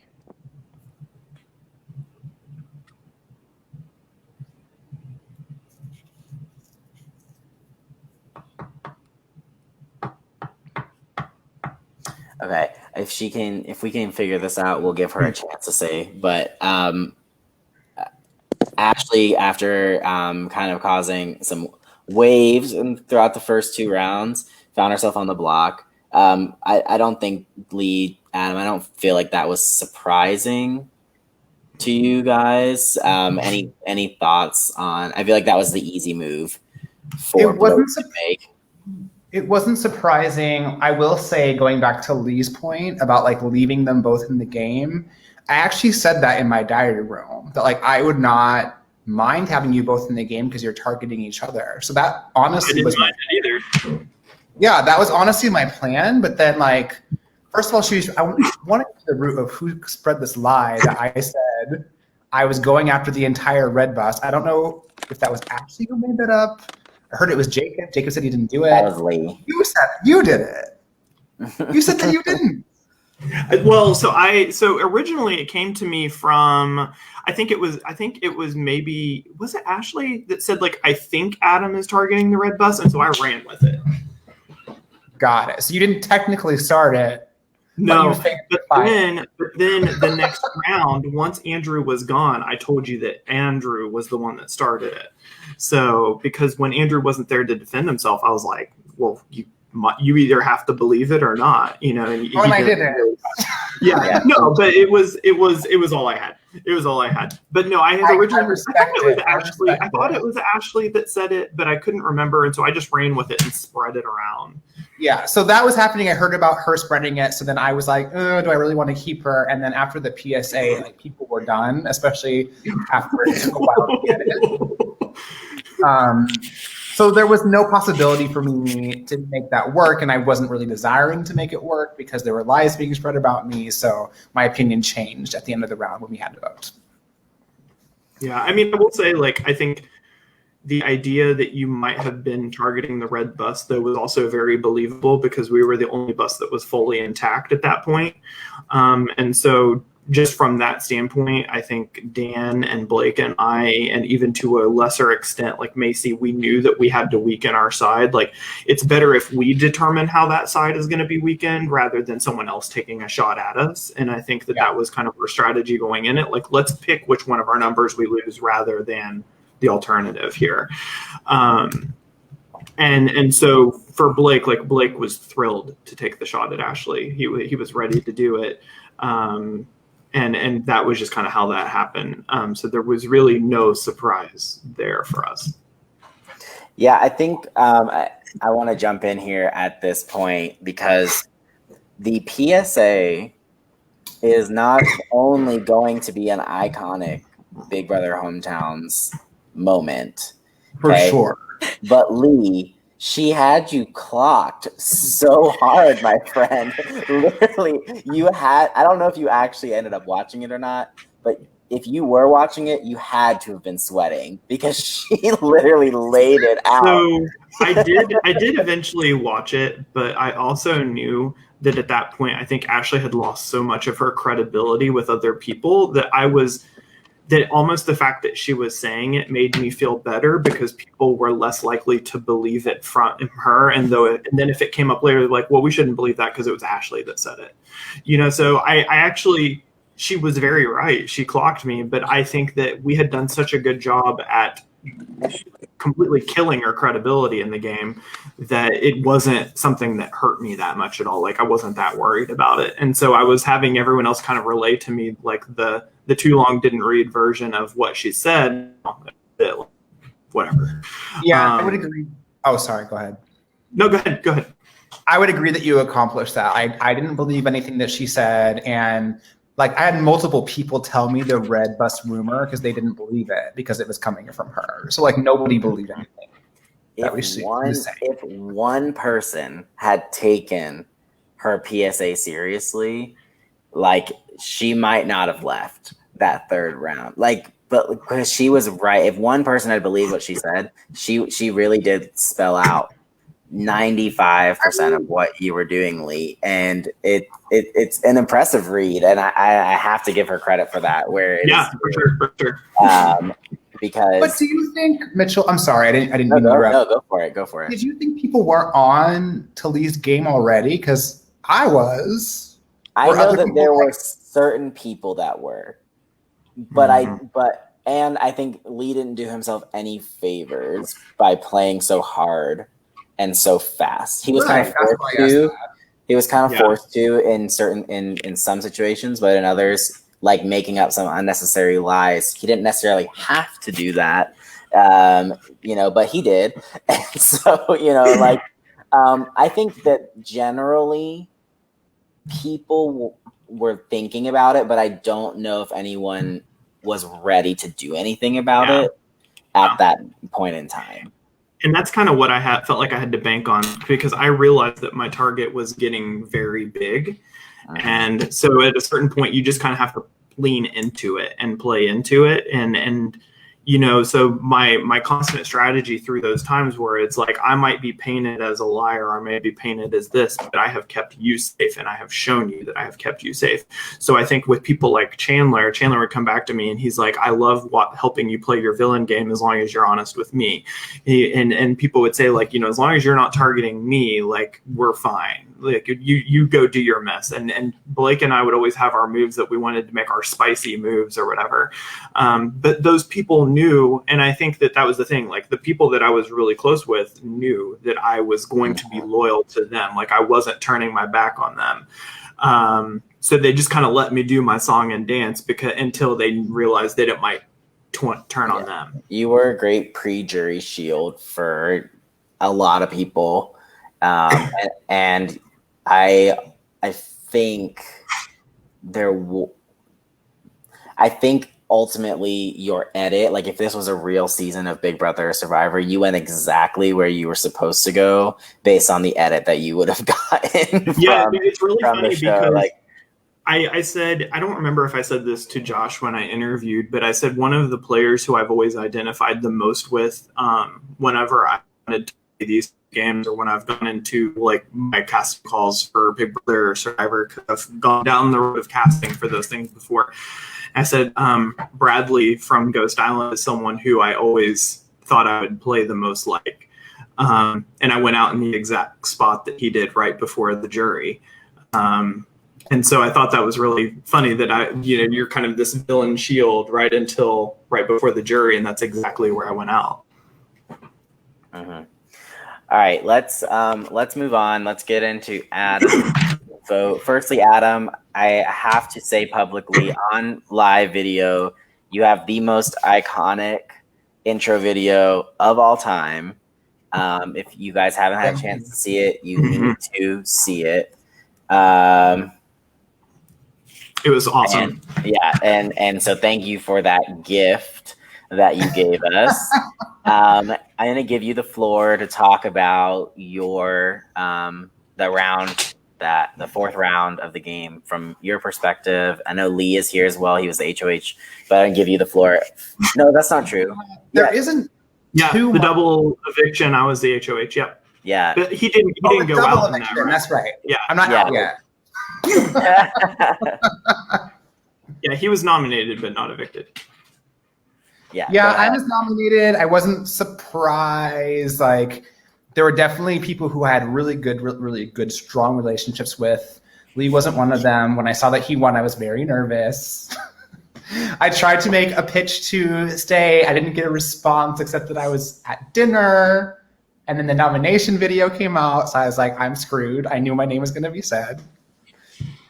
Okay, if we can figure this out, we'll give her a chance to say. But Ashley, after kind of causing some waves throughout the first 2 rounds, found herself on the block. I don't think Lee, Adam, I don't feel like that was surprising to you guys. Any thoughts on? I feel like that was the easy move for It wasn't Blake to make. It wasn't surprising. I will say, going back to Lee's point about like leaving them both in the game, I actually said that in my diary room that like I would not mind having you both in the game because you're targeting each other. So that I honestly didn't was mind it either. yeah, that was honestly my plan. But then like, first of all, I wanted to the root of who spread this lie that I said I was going after the entire red bus. I don't know if that was Ashley who made that up. I heard it was Jacob. Jacob said he didn't do it. That was Lee. You said you did it. You said that you didn't. Well, so originally it came to me from I think it was maybe was it Ashley that said like I think Adam is targeting the red bus, and so I ran with it. Got it. So you didn't technically start it. No, but then the next round, once Andrew was gone, I told you that Andrew was the one that started it. So because when Andrew wasn't there to defend himself, I was like, well, you either have to believe it or not, you know. And I did it. Yeah, no, but it was all I had. It was all I had. But no, I had originally I thought it was Ashley that said it, but I couldn't remember, and so I just ran with it and spread it around. Yeah, so that was happening. I heard about her spreading it, so then I was like, do I really want to keep her? And then after the PSA, like people were done, especially after it took a while to get it. So there was no possibility for me to make that work, and I wasn't really desiring to make it work because there were lies being spread about me. So my opinion changed at the end of the round when we had to vote. Yeah, I mean, I will say, like, I think the idea that you might have been targeting the red bus, though, was also very believable because we were the only bus that was fully intact at that point. And so just from that standpoint, I think Dan and Blake and I, and even to a lesser extent, like Macy, we knew that we had to weaken our side. Like, it's better if we determine how that side is going to be weakened rather than someone else taking a shot at us. And I think that that was kind of our strategy going in it. Like, let's pick which one of our numbers we lose rather than the alternative here. And so for Blake, like, Blake was thrilled to take the shot at Ashley. He was ready to do it. And that was just kind of how that happened. So there was really no surprise there for us. Yeah, I think I want to jump in here at this point because the PSA is not only going to be an iconic Big Brother Hometowns moment. For sure. But Lee, she had you clocked so hard, my friend. Literally, I don't know if you actually ended up watching it or not, but if you were watching it, you had to have been sweating because she literally laid it out. So I did eventually watch it, but I also knew that at that point, I think Ashley had lost so much of her credibility with other people that almost the fact that she was saying it made me feel better because people were less likely to believe it from her. And then if it came up later, like, well, we shouldn't believe that because it was Ashley that said it, you know? So I actually, she was very right. She clocked me, but I think that we had done such a good job at completely killing her credibility in the game that it wasn't something that hurt me that much at all. Like, I wasn't that worried about it. And so I was having everyone else kind of relate to me, like the too long didn't read version of what she said. Whatever. Yeah, I would agree. Oh, sorry. Go ahead. No, go ahead. I would agree that you accomplished that. I didn't believe anything that she said. And like, I had multiple people tell me the red bus rumor because they didn't believe it because it was coming from her. So like, nobody believed anything. If one person had taken her PSA seriously, like, she might not have left that third round. Like, but because she was right. If one person had believed what she said, she really did spell out 95% of what you were doing, Lee. And it's an impressive read. And I have to give her credit for that. For sure. Because, but do you think, Mitchell? I'm sorry, I didn't mean to interrupt. No, go for it. Did you think people were on to Lee's game already? Because I was. I know that there were certain people that were, but and I think Lee didn't do himself any favors by playing so hard and so fast. He was kind of forced to. He was kind of forced to in some situations, but in others, like making up some unnecessary lies, he didn't necessarily have to do that, but he did. And so, I think that generally people were thinking about it, but I don't know if anyone was ready to do anything about it at that point in time. And that's kind of what I felt like I had to bank on because I realized that my target was getting very big. And so at a certain point, you just kind of have to lean into it and play into it. And you know, so my constant strategy through those times where it's like I might be painted as a liar, I may be painted as this, but I have kept you safe and I have shown you that I have kept you safe. So I think with people like Chandler would come back to me and he's like, I love helping you play your villain game as long as you're honest with me. And people would say like, you know, as long as you're not targeting me, like we're fine. Like you go do your mess. And Blake and I would always have our moves that we wanted to make our spicy moves or whatever. But those people knew, and I think that was the thing. Like the people that I was really close with knew that I was going to be loyal to them. Like I wasn't turning my back on them. So they just kind of let me do my song and dance until they realized that it might turn on them. You were a great pre-jury shield for a lot of people. And I think I think ultimately your edit, like if this was a real season of Big Brother or Survivor, you went exactly where you were supposed to go based on the edit that you would have gotten. Yeah, it's really funny because like, I said, I don't remember if I said this to Josh when I interviewed, but I said one of the players who I've always identified the most with whenever I wanted to play these games or when I've gone into like my casting calls for Big Brother or Survivor, because I've gone down the road of casting for those things before. I said Bradley from Ghost Island is someone who I always thought I would play the most like. And I went out in the exact spot that he did right before the jury. And so I thought that was really funny that you're kind of this villain shield right before the jury, and that's exactly where I went out. Mm-hmm. All right, let's move on. Let's get into Adam's vote. Firstly, Adam, I have to say publicly on live video, you have the most iconic intro video of all time. If you guys haven't had a chance to see it, you need to see it. It was awesome. And so thank you for that gift that you gave us. I'm going to give you the floor to talk about your the fourth round of the game from your perspective. I know Lee is here as well. He was the HOH, but I'm going to give you the floor. No, that's not true. There isn't. Yeah, the double eviction. I was the HOH. Yep. Yeah. But he didn't go out in that, right? That's right. Yeah. I'm not out yet. Yeah, he was nominated but not evicted. Yeah, I was nominated. I wasn't surprised. Like, there were definitely people who I had really good, strong relationships with. Lee wasn't one of them. When I saw that he won, I was very nervous. I tried to make a pitch to stay. I didn't get a response except that I was at dinner. And then the nomination video came out. So I was like, I'm screwed. I knew my name was going to be said.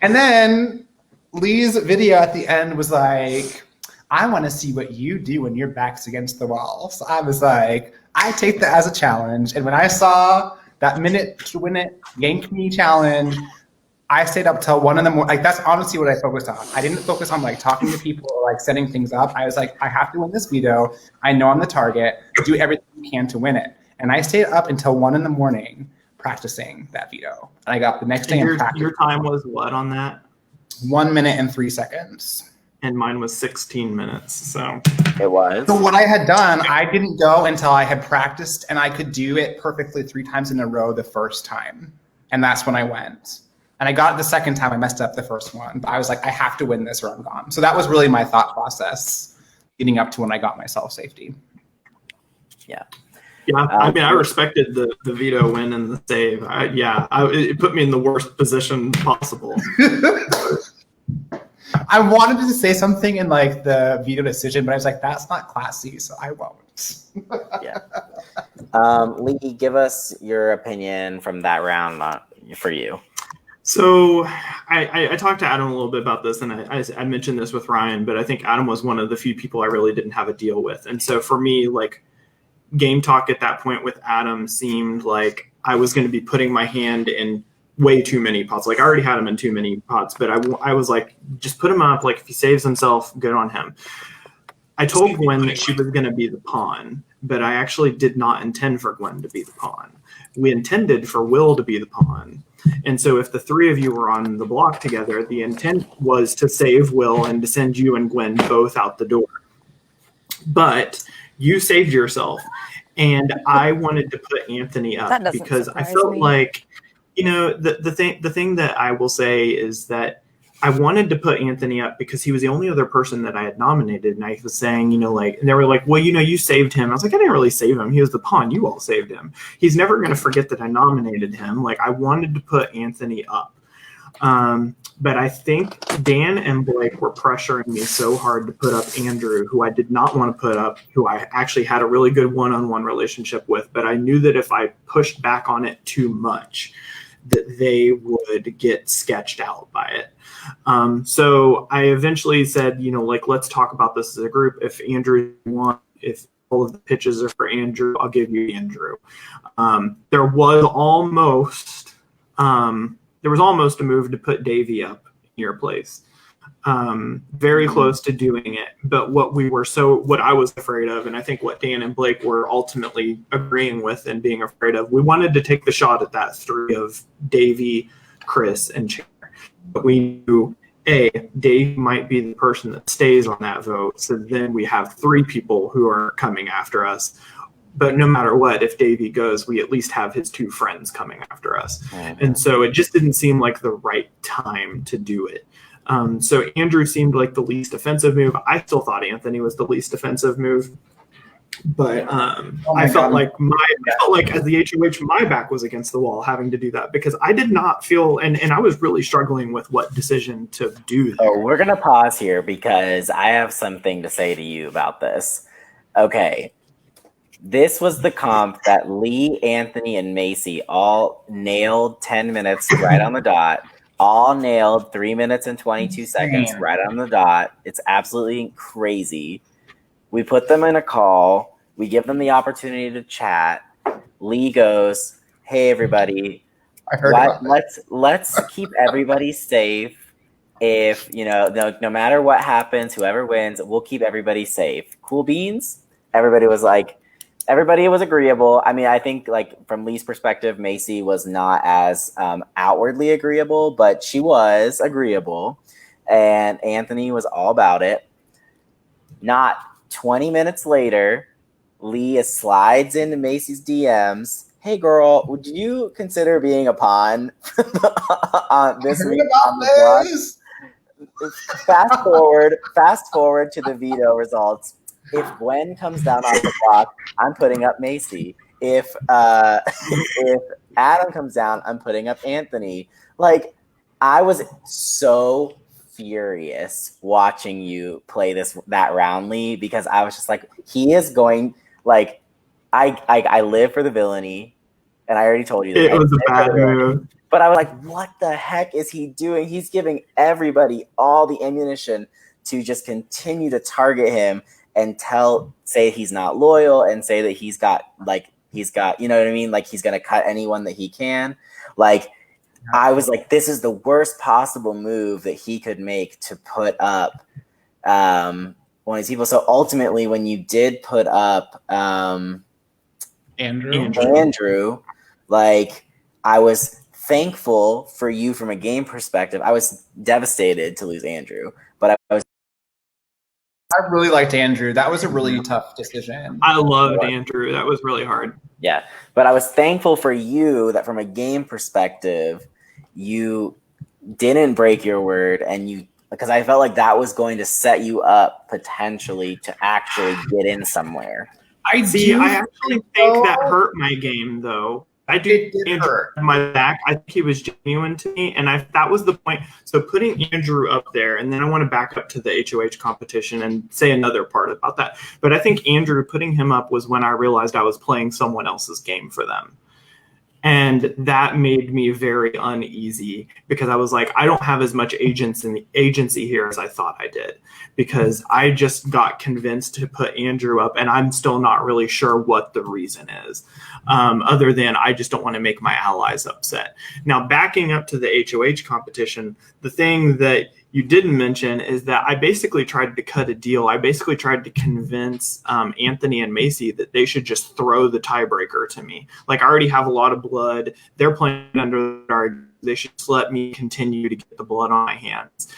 And then Lee's video at the end was like, I want to see what you do when your back's against the wall. So I was like, I take that as a challenge. And when I saw that minute to win it, yank me challenge, I stayed up till 1 a.m. Like, that's honestly what I focused on. I didn't focus on like talking to people or like setting things up. I was like, I have to win this veto. I know I'm the target. Do everything you can to win it. And I stayed up until 1 a.m. practicing that veto. And I got the next day and practiced. Your time was what on that? 1 minute and 3 seconds. And mine was 16 minutes. So it was. So what I had done, I didn't go until I had practiced and I could do it perfectly 3 times in a row the first time. And that's when I went. And I got it the second time. I messed up the first one. But I was like, I have to win this or I'm gone. So that was really my thought process leading up to when I got myself safety. Yeah. Yeah, I mean, I respected the veto win and the save. It put me in the worst position possible. I wanted to say something in like the veto decision, but I was like, that's not classy, so I won't. Yeah. Lee, give us your opinion from that round for you. So I talked to Adam a little bit about this, and I mentioned this with Ryan, but I think Adam was one of the few people I really didn't have a deal with. And so for me, like, game talk at that point with Adam seemed like I was going to be putting my hand in way too many pots. Like, I already had him in too many pots, but I was like, just put him up. Like, if he saves himself, good on him. I told Gwen that she was going to be the pawn, but I actually did not intend for Gwen to be the pawn. We intended for Will to be the pawn. And so if the three of you were on the block together, the intent was to save Will and to send you and Gwen both out the door. But you saved yourself. And I wanted to put Anthony up That doesn't because I surprise felt me. like, the thing that I will say is that I wanted to put Anthony up because he was the only other person that I had nominated. And I was saying, and they were like, well, you saved him. I was like, I didn't really save him. He was the pawn. You all saved him. He's never going to forget that I nominated him. Like, I wanted to put Anthony up. But I think Dan and Blake were pressuring me so hard to put up Andrew, who I did not want to put up, who I actually had a really good one-on-one relationship with. But I knew that if I pushed back on it too much, that they would get sketched out by it. So I eventually said, let's talk about this as a group. If Andrew won, if all of the pitches are for Andrew, I'll give you Andrew. There was almost a move to put Davey up in your place. Very close to doing it. But what I was afraid of, and I think what Dan and Blake were ultimately agreeing with and being afraid of, we wanted to take the shot at that three of Davey, Chris, and Chandler. But we knew, Dave might be the person that stays on that vote. So then we have three people who are coming after us. But no matter what, if Davey goes, we at least have his two friends coming after us. Mm-hmm. And so it just didn't seem like the right time to do it. So Andrew seemed like the least offensive move. I still thought Anthony was the least offensive move. But I felt like as the HOH, my back was against the wall having to do that because I did not feel, and I was really struggling with what decision to do there. Oh, we're going to pause here because I have something to say to you about this. Okay. This was the comp that Lee, Anthony, and Macy all nailed 10 minutes right on the dot. All nailed 3 minutes and 22 seconds right on the dot. It's absolutely crazy. We put them in a call. We give them the opportunity to chat. Lee goes, "Hey, everybody, I heard about that. let's keep everybody safe. If no matter what happens, whoever wins, we'll keep everybody safe. Cool beans." Everybody was agreeable. I mean, I think like from Lee's perspective, Macy was not as outwardly agreeable, but she was agreeable, and Anthony was all about it. Not 20 minutes later, Lee slides into Macy's DMs. "Hey, girl, would you consider being a pawn this week on the block?" Fast forward to the veto results. If Gwen comes down on the block, I'm putting up Macy. If Adam comes down, I'm putting up Anthony. Like, I was so furious watching you play that round, Lee, because I was just like, he is going, like, I live for the villainy, and I already told you that. It was a bad move. But I was like, what the heck is he doing? He's giving everybody all the ammunition to just continue to target him and say he's not loyal and say that he's got, you know what I mean? Like, he's going to cut anyone that he can. Like, I was like, this is the worst possible move that he could make to put up one of these people. So ultimately, when you did put up Andrew, like, I was thankful for you from a game perspective. I was devastated to lose Andrew, but I really liked Andrew. That was a really tough decision. I loved Andrew. That was really hard. Yeah, but I was thankful for you that from a game perspective, you didn't break your word, and because I felt like that was going to set you up potentially to actually get in somewhere. I actually think that hurt my game, though. I do. Andrew had my back. I think he was genuine to me, and that was the point. So putting Andrew up there, and then I want to back up to the HOH competition and say another part about that. But I think Andrew, putting him up was when I realized I was playing someone else's game for them. And that made me very uneasy because I was like, I don't have as much agency here as I thought I did, because I just got convinced to put Andrew up, and I'm still not really sure what the reason is, other than I just don't want to make my allies upset. Now, backing up to the HOH competition, the thing that you didn't mention is that I basically tried to cut a deal. I basically tried to convince Anthony and Macy that they should just throw the tiebreaker to me. Like, I already have a lot of blood. They're playing under our They should just let me continue to get the blood on my hands.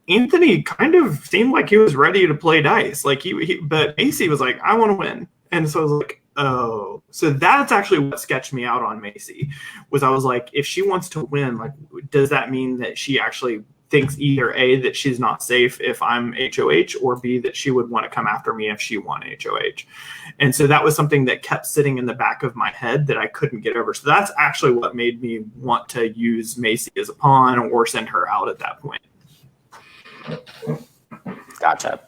Anthony kind of seemed like he was ready to play dice. Like but Macy was like, I want to win. And so I was like, oh. So that's actually what sketched me out on Macy. I was like, if she wants to win, like, does that mean that she actually thinks either A, that she's not safe if I'm HOH, or B, that she would want to come after me if she won HOH? And so that was something that kept sitting in the back of my head that I couldn't get over. So that's actually what made me want to use Macy as a pawn or send her out at that point. Gotcha.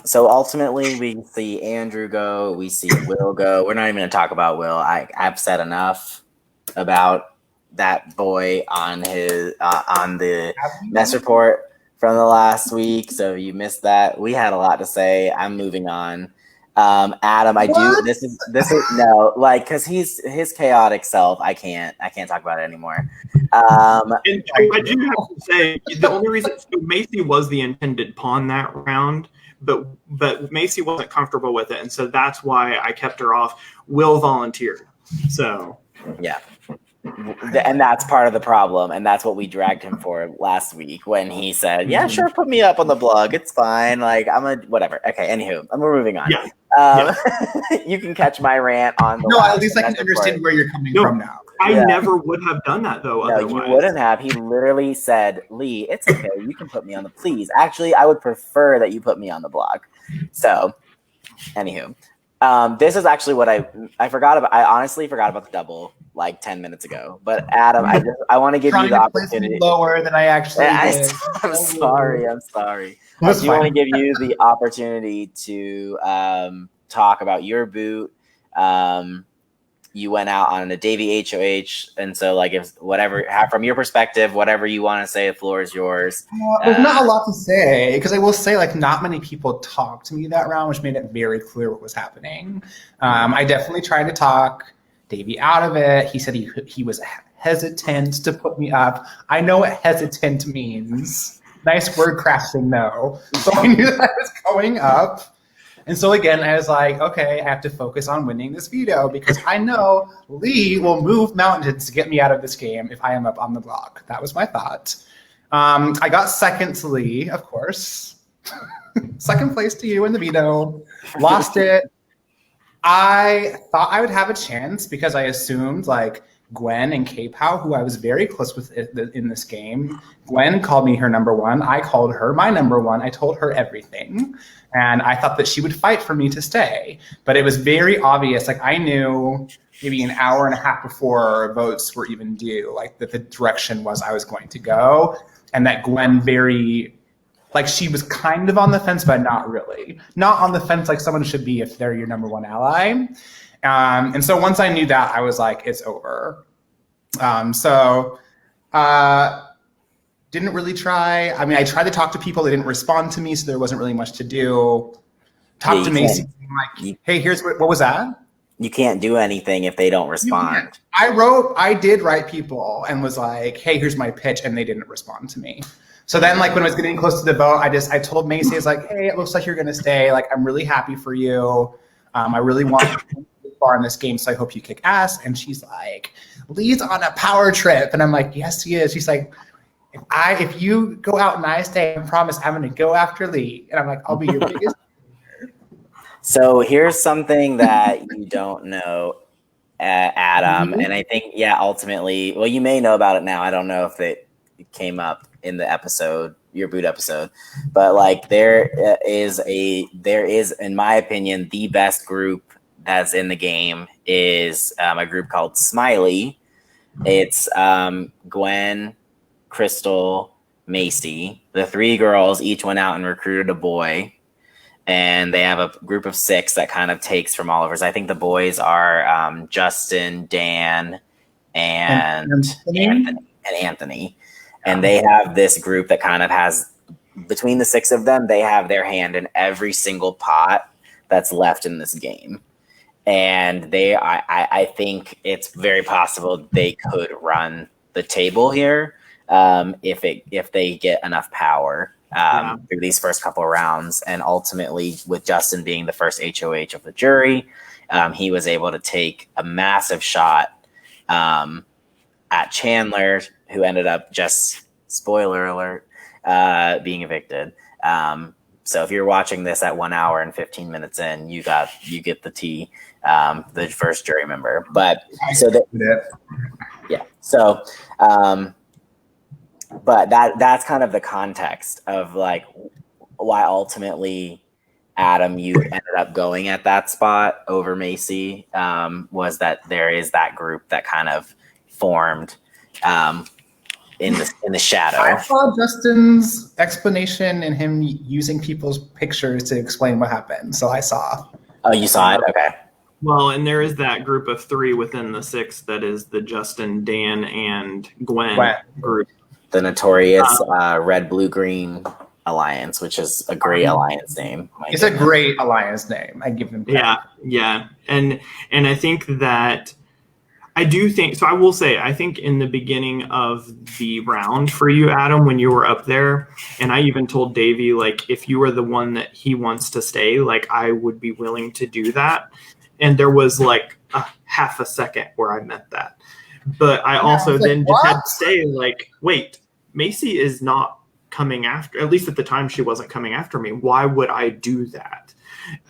So ultimately, we see Andrew go. We see Will go. We're not even going to talk about Will. I've said enough about that boy on his on the mess report from the last week. So if you missed that, we had a lot to say. I'm moving on. Adam, I do. This is no, like, because his chaotic self. I can't talk about it anymore. And I do have to say, the only reason Macy was the intended pawn that round, but Macy wasn't comfortable with it, and so that's why I kept her off. Will volunteered, so yeah. And that's part of the problem, and that's what we dragged him for last week when he said, "Yeah, sure, put me up on the blog. It's fine. Like, I'm a whatever." Okay, anywho, we're moving on. Yeah. You can catch my rant on the. No, at least I can understand where you're coming from now. I never would have done that though. No, otherwise. you wouldn't have. He literally said, "Lee, it's okay. You can put me on the please. Actually, I would prefer that you put me on the blog." So, anywho. This is actually what I forgot about. I honestly forgot about the double like 10 minutes ago. But Adam, I want to give you the opportunity. Lower than I actually did. I'm sorry. I That's do want to fine. give you the opportunity to talk about your boot. You went out on a Davey HOH, and so like if whatever from your perspective, whatever you want to say, the floor is yours. There's not a lot to say, because I will say, like, not many people talked to me that round, which made it very clear what was happening. I definitely tried to talk Davey out of it. He said he was hesitant to put me up. I know what hesitant means. Nice word crafting, though. So I knew that I was going up. And so again, I was like, okay, I have to focus on winning this veto, because I know Lee will move mountains to get me out of this game if I am up on the block. That was my thought. I got second to Lee, of course. Second place to you in the veto. Lost it. I thought I would have a chance because I assumed like Gwen and K-Pow, who I was very close with in this game. Gwen called me her number one. I called her my number one. I told her everything. And I thought that she would fight for me to stay. But it was very obvious. Like, I knew maybe an hour and a half before votes were even due, like, that the direction was I was going to go. And that Gwen she was kind of on the fence, but not really. Not on the fence like someone should be if they're your number one ally. And so once I knew that, I was like, it's over. Didn't really try. I mean, I tried to talk to people. They didn't respond to me, so there wasn't really much to do. Talked to Macy. Like, hey, here's what was that? You can't do anything if they don't respond. I did write people and was like, hey, here's my pitch, and they didn't respond to me. So then, like, when I was getting close to the vote, I told Macy, I was like, hey, it looks like you're going to stay. Like, I'm really happy for you. I really want you to far in this game, so I hope you kick ass. And she's like, Lee's on a power trip. And I'm like, yes, he is. She's like, if you go out and I stay, I promise I'm going to go after Lee. And I'm like, I'll be your biggest. So here's something that you don't know, Adam. And I think, ultimately, well, you may know about it now. I don't know if it came up in the episode, your boot episode, but like there is, in my opinion, the best group that's in the game is a group called Smiley. It's Gwen, Crystal, Macy. The three girls each went out and recruited a boy, and they have a group of 6 that kind of takes from all of us. I think the boys are Justin, Dan, and Anthony. And they have this group that kind of has, between the 6 of them, they have their hand in every single pot that's left in this game. And I think it's very possible they could run the table here if they get enough power through these first couple of rounds. And ultimately, with Justin being the first HOH of the jury, he was able to take a massive shot at Chandler, who ended up just, spoiler alert, being evicted. So if you're watching this at 1 hour and 15 minutes in, you get the tea, the first jury member. But so yeah. So, but that's kind of the context of like why ultimately, Adam, you ended up going at that spot over Macy, was that there is that group that kind of formed in the shadow. I saw Justin's explanation and him using people's pictures to explain what happened. So I saw. Oh, you saw it? Okay. Well, and there is that group of 3 within the 6 that is the Justin, Dan, and Gwen group. The notorious Red, Blue, Green Alliance, which is a great alliance name. It's a great alliance name. I give them credit. Yeah. And I think that I do think so. I will say, I think in the beginning of the round for you, Adam, when you were up there, and I even told Davey, like, if you were the one that he wants to stay, like, I would be willing to do that. And there was like a half a second where I meant that. But I also then just had to say, like, wait, Macy is not coming after, at least at the time she wasn't coming after me. Why would I do that?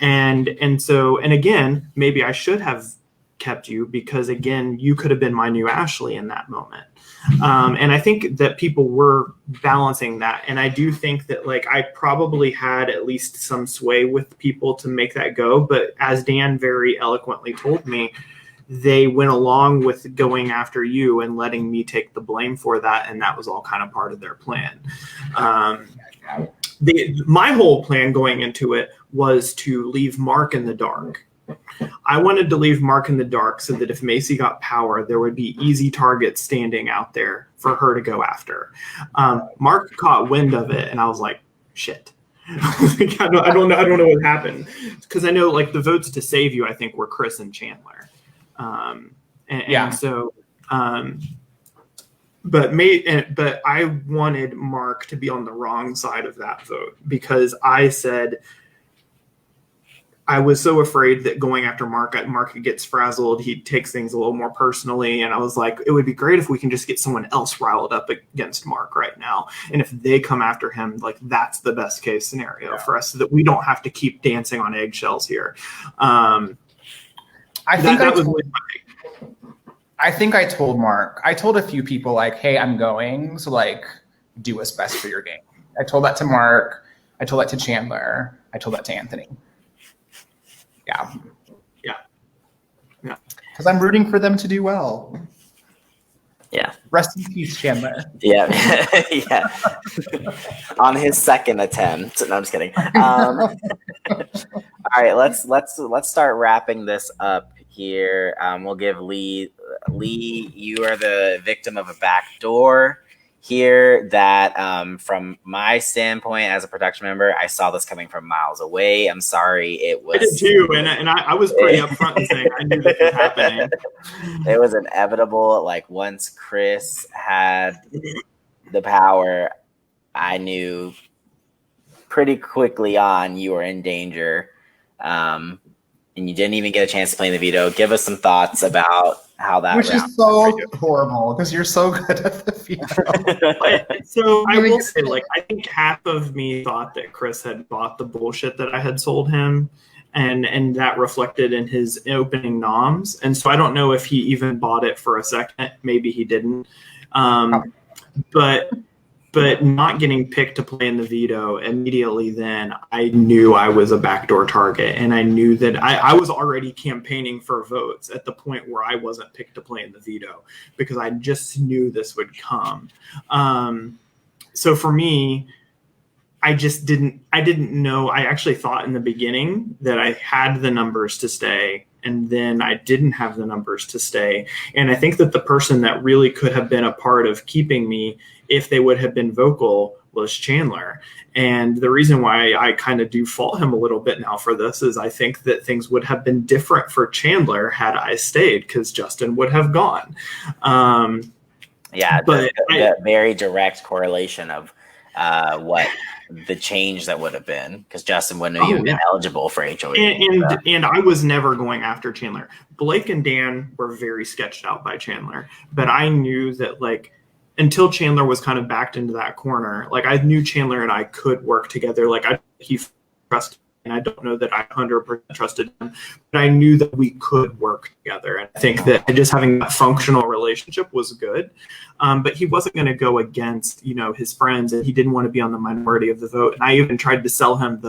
And again, maybe I should have kept you, because again, you could have been my new Ashley in that moment. And I think that people were balancing that. And I do think that, like, I probably had at least some sway with people to make that go. But as Dan very eloquently told me, they went along with going after you and letting me take the blame for that. And that was all kind of part of their plan. My whole plan going into it was to leave Mark in the dark. I wanted to leave Mark in the dark so that if Macy got power, there would be easy targets standing out there for her to go after. Mark caught wind of it, and I was like, shit. I don't know what happened, because I know, like, the votes to save you, I think, were Chris and Chandler. But I wanted Mark to be on the wrong side of that vote, because I said, I was so afraid that going after Mark gets frazzled. He takes things a little more personally. And I was like, it would be great if we can just get someone else riled up against Mark right now. And if they come after him, like, that's the best case scenario for us, so that we don't have to keep dancing on eggshells here. I think I told Mark. I told a few people, like, hey, I'm going, so, like, do what's best for your game. I told that to Mark. I told that to Chandler. I told that to Anthony. Yeah. Because I'm rooting for them to do well. Yeah. Rest in peace, Chandler. Yeah. Yeah. On his second attempt. No, I'm just kidding. All right, let's start wrapping this up here. We'll give Lee. Lee, you are the victim of a backdoor here that, from my standpoint as a production member, I saw this coming from miles away. I'm sorry. It was. I did too, and I was pretty upfront in saying I knew this was happening. It was inevitable. Like, once Chris had the power, I knew pretty quickly on you were in danger, and you didn't even get a chance to play in the veto. Give us some thoughts about how that. Which is so horrible, because you're so good at the veto. So I will say, like, I think half of me thought that Chris had bought the bullshit that I had sold him, and that reflected in his opening noms. And so I don't know if he even bought it for a second. Maybe he didn't. But not getting picked to play in the veto immediately, then I knew I was a backdoor target, and I knew that I was already campaigning for votes at the point where I wasn't picked to play in the veto, because I just knew this would come. So for me, I didn't know. I actually thought in the beginning that I had the numbers to stay, and then I didn't have the numbers to stay. And I think that the person that really could have been a part of keeping me, if they would have been vocal, was Chandler. And the reason why I kind of do fault him a little bit now for this is I think that things would have been different for Chandler had I stayed, because Justin would have gone. Yeah, but the very direct correlation of what the change that would have been, because Justin wouldn't have even been eligible for HOH. And I was never going after Chandler. Blake and Dan were very sketched out by Chandler, but I knew that like until Chandler was kind of backed into that corner, like I knew Chandler and I could work together. Like he trusted me, and I don't know that I 100% trusted him, but I knew that we could work together. And I think that just having that functional relationship was good. But he wasn't going to go against, his friends, and he didn't want to be on the minority of the vote. And I even tried to sell him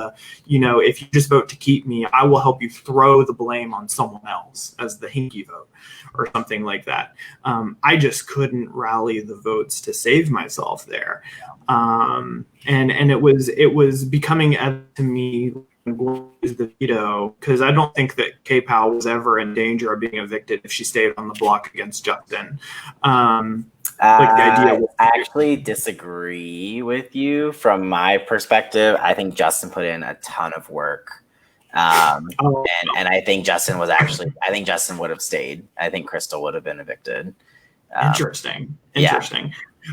if you just vote to keep me, I will help you throw the blame on someone else as the hinky vote or something like that. I just couldn't rally the votes to save myself there. And it was becoming evident to me the veto, because I don't think that K-Pow was ever in danger of being evicted if she stayed on the block against Justin. I actually disagree with you. From my perspective, I think Justin put in a ton of work. And I think Justin would have stayed. I think Crystal would have been evicted. Interesting. Yeah.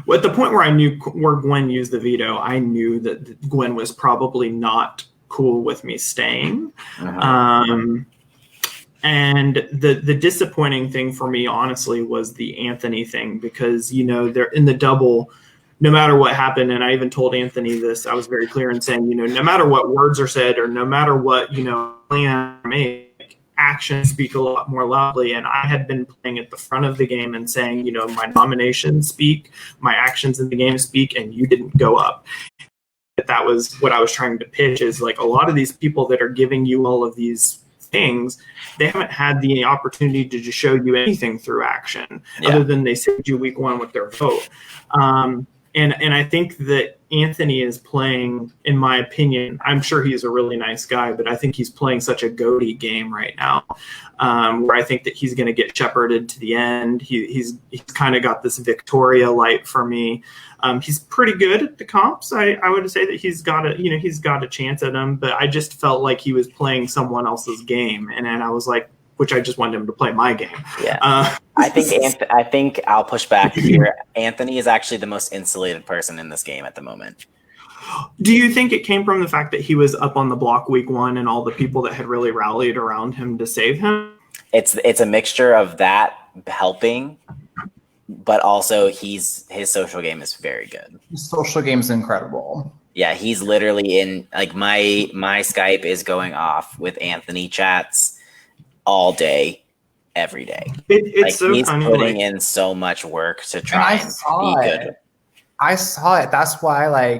Well, at the point where I knew where Gwen used the veto, I knew that Gwen was probably not cool with me staying. And the disappointing thing for me, honestly, was the Anthony thing, because, they're in the double, no matter what happened. And I even told Anthony this, I was very clear in saying, no matter what words are said or no matter what, plan make, actions speak a lot more loudly. And I had been playing at the front of the game and saying, my nominations speak, my actions in the game speak, and you didn't go up. That was what I was trying to pitch, is like a lot of these people that are giving you all of these things, they haven't had the opportunity to just show you anything through action, other than they saved you week one with their vote. And I think that Anthony is playing, in my opinion, I'm sure he's a really nice guy, but I think he's playing such a goaty game right now, where I think that he's going to get shepherded to the end. He's kind of got this Victoria light for me. He's pretty good at the comps. I would say that he's got a chance at him, but I just felt like he was playing someone else's game, and I was like, which I just wanted him to play my game. Yeah, I think I'll push back here. Anthony is actually the most insulated person in this game at the moment. Do you think it came from the fact that he was up on the block week one and all the people that had really rallied around him to save him? It's a mixture of that helping, but also his social game is very good. His social game is incredible. Yeah, he's literally in, like, my Skype is going off with Anthony chats all day, every day. It's so he's putting in so much work to try and be good. I saw it. That's why,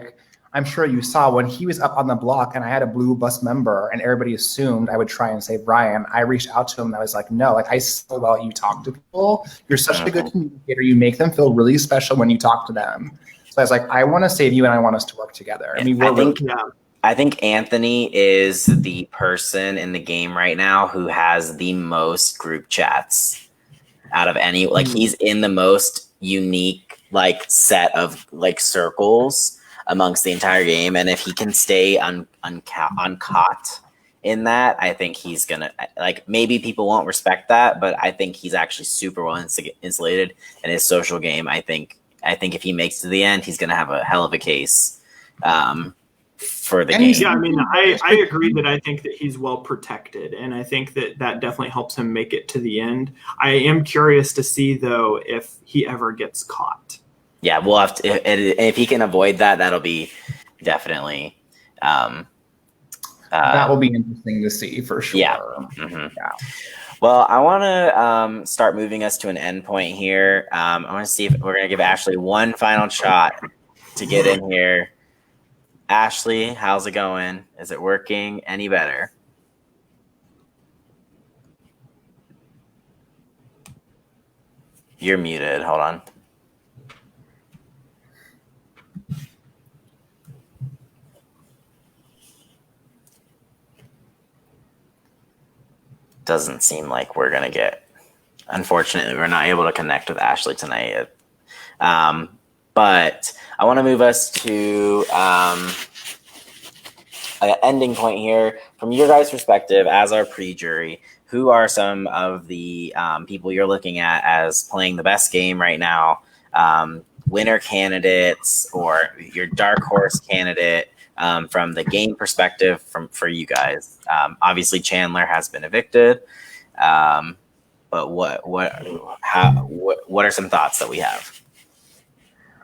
I'm sure you saw when he was up on the block and I had a blue bus member and everybody assumed I would try and save Brian. I reached out to him and I was like, no, I saw how you talk to people. You're such a good communicator. You make them feel really special when you talk to them. So I was like, I want to save you and I want us to work together. I think Anthony is the person in the game right now who has the most group chats out of any, he's in the most unique, set of, circles amongst the entire game. And if he can stay uncaught in that, I think he's going to, maybe people won't respect that, but I think he's actually super well insulated in his social game. I think if he makes it to the end, he's going to have a hell of a case. For the game. Yeah, I agree that I think that he's well protected, and I think that definitely helps him make it to the end. I am curious to see, though, if he ever gets caught. Yeah, we'll have to. If he can avoid that, that'll be definitely. That will be interesting to see for sure. Yeah. Mm-hmm. Yeah. Well, I want to start moving us to an end point here. I want to see if we're going to give Ashley one final shot to get in here. Ashley, how's it going? Is it working any better? You're muted. Hold on. Doesn't seem like we're going to get... Unfortunately, we're not able to connect with Ashley tonight. But I want to move us to an ending point here. From your guys' perspective, as our pre-jury, who are some of the people you're looking at as playing the best game right now? Winner candidates or your dark horse candidate from the game perspective for you guys. Obviously, Chandler has been evicted, but what are some thoughts that we have?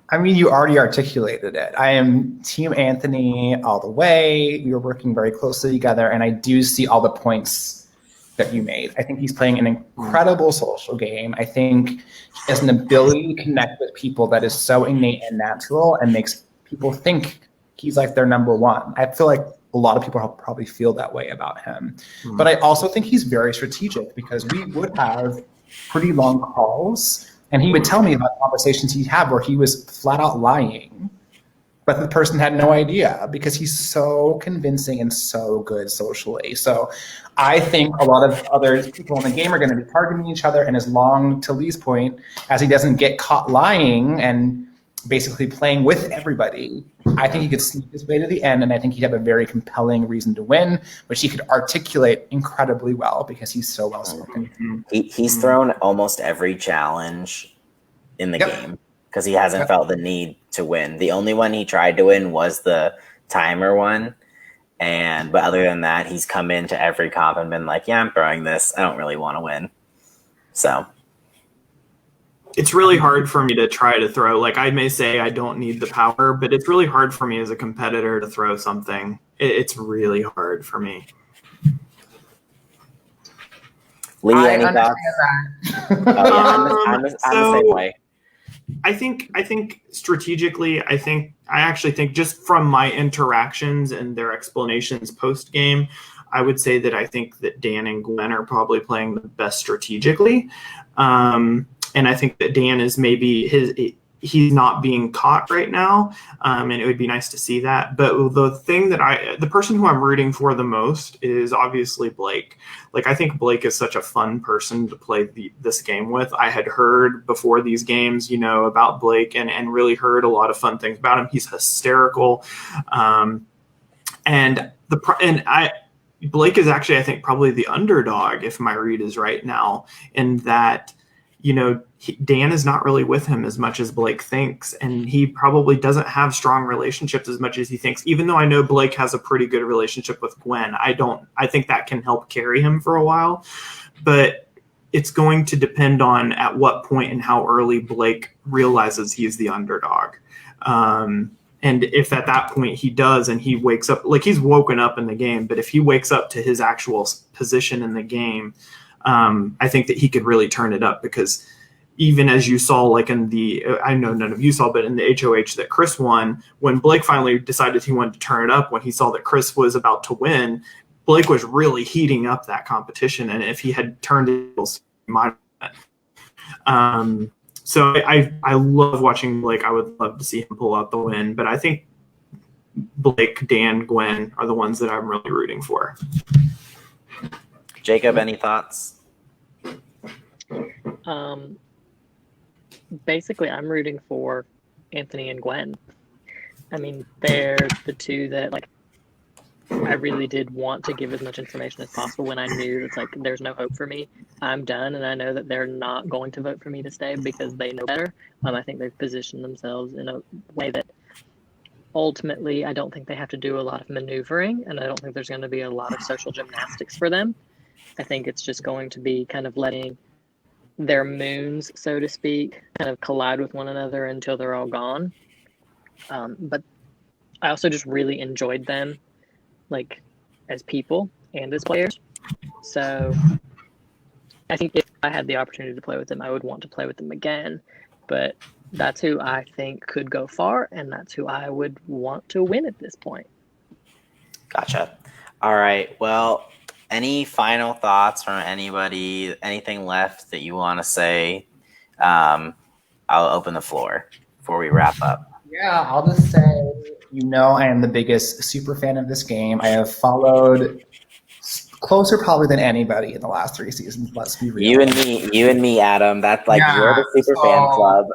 I mean, you already articulated it. I am Team Anthony all the way. We were working very closely together, and I do see all the points that you made. I think he's playing an incredible social game. I think he has an ability to connect with people that is so innate and natural and makes people think he's like their number one. I feel like a lot of people probably feel that way about him. Mm-hmm. But I also think he's very strategic, because we would have pretty long calls, and he would tell me about conversations he'd have where he was flat out lying, but the person had no idea, because he's so convincing and so good socially. So I think a lot of other people in the game are going to be targeting each other, and as long, to Lee's point, as he doesn't get caught lying and basically playing with everybody, I think he could sneak his way to the end, and I think he'd have a very compelling reason to win, which he could articulate incredibly well because he's so well spoken. He's thrown almost every challenge in the game because he hasn't felt the need to win. The only one he tried to win was the timer one, but other than that, he's come into every comp and been like, "Yeah, I'm throwing this. I don't really want to win." So. It's really hard for me to try to throw. Like, I may say I don't need the power, but it's really hard for me as a competitor to throw something. It's really hard for me. Lee, any thoughts? I'm the same way. I think strategically, I actually think just from my interactions and their explanations post game, I would say that I think that Dan and Gwen are probably playing the best strategically. And I think that Dan is maybe he's not being caught right now, and it would be nice to see that. But the person who I'm rooting for the most is obviously Blake. Like, I think Blake is such a fun person to play this game with. I had heard before these games, about Blake and really heard a lot of fun things about him. He's hysterical, Blake is actually, I think, probably the underdog, if my read is right now, in that. Dan is not really with him as much as Blake thinks, and he probably doesn't have strong relationships as much as he thinks, even though I know Blake has a pretty good relationship with Gwen. I think that can help carry him for a while, but it's going to depend on at what point and how early Blake realizes he's the underdog. And if at that point he does, and he wakes up, like he's woken up in the game, but if he wakes up to his actual position in the game, I think that he could really turn it up, because even as you saw, like in I know none of you saw, but in the HOH that Chris won, when Blake finally decided he wanted to turn it up, when he saw that Chris was about to win, Blake was really heating up that competition. And if he had turned it, might so I love watching Blake. I would love to see him pull out the win, but I think Blake, Dan, Gwen are the ones that I'm really rooting for. Jacob, any thoughts? Basically, I'm rooting for Anthony and Gwen. I mean, they're the two that, like, I really did want to give as much information as possible when I knew that, like, there's no hope for me. I'm done, and I know that they're not going to vote for me to stay because they know better. I think they've positioned themselves in a way that ultimately I don't think they have to do a lot of maneuvering, and I don't think there's going to be a lot of social gymnastics for them. I think it's just going to be kind of letting their moons, so to speak, kind of collide with one another until they're all gone. But I also just really enjoyed them, like, as people and as players. So I think if I had the opportunity to play with them, I would want to play with them again. But that's who I think could go far, and that's who I would want to win at this point. Gotcha. All right. Well, any final thoughts from anybody? Anything left that you want to say? I'll open the floor before we wrap up. Yeah, I'll just say, I am the biggest super fan of this game. I have followed closer probably than anybody in the last 3 seasons. Let's be real. You and me, Adam. That's like Yeah, you're the super fan club.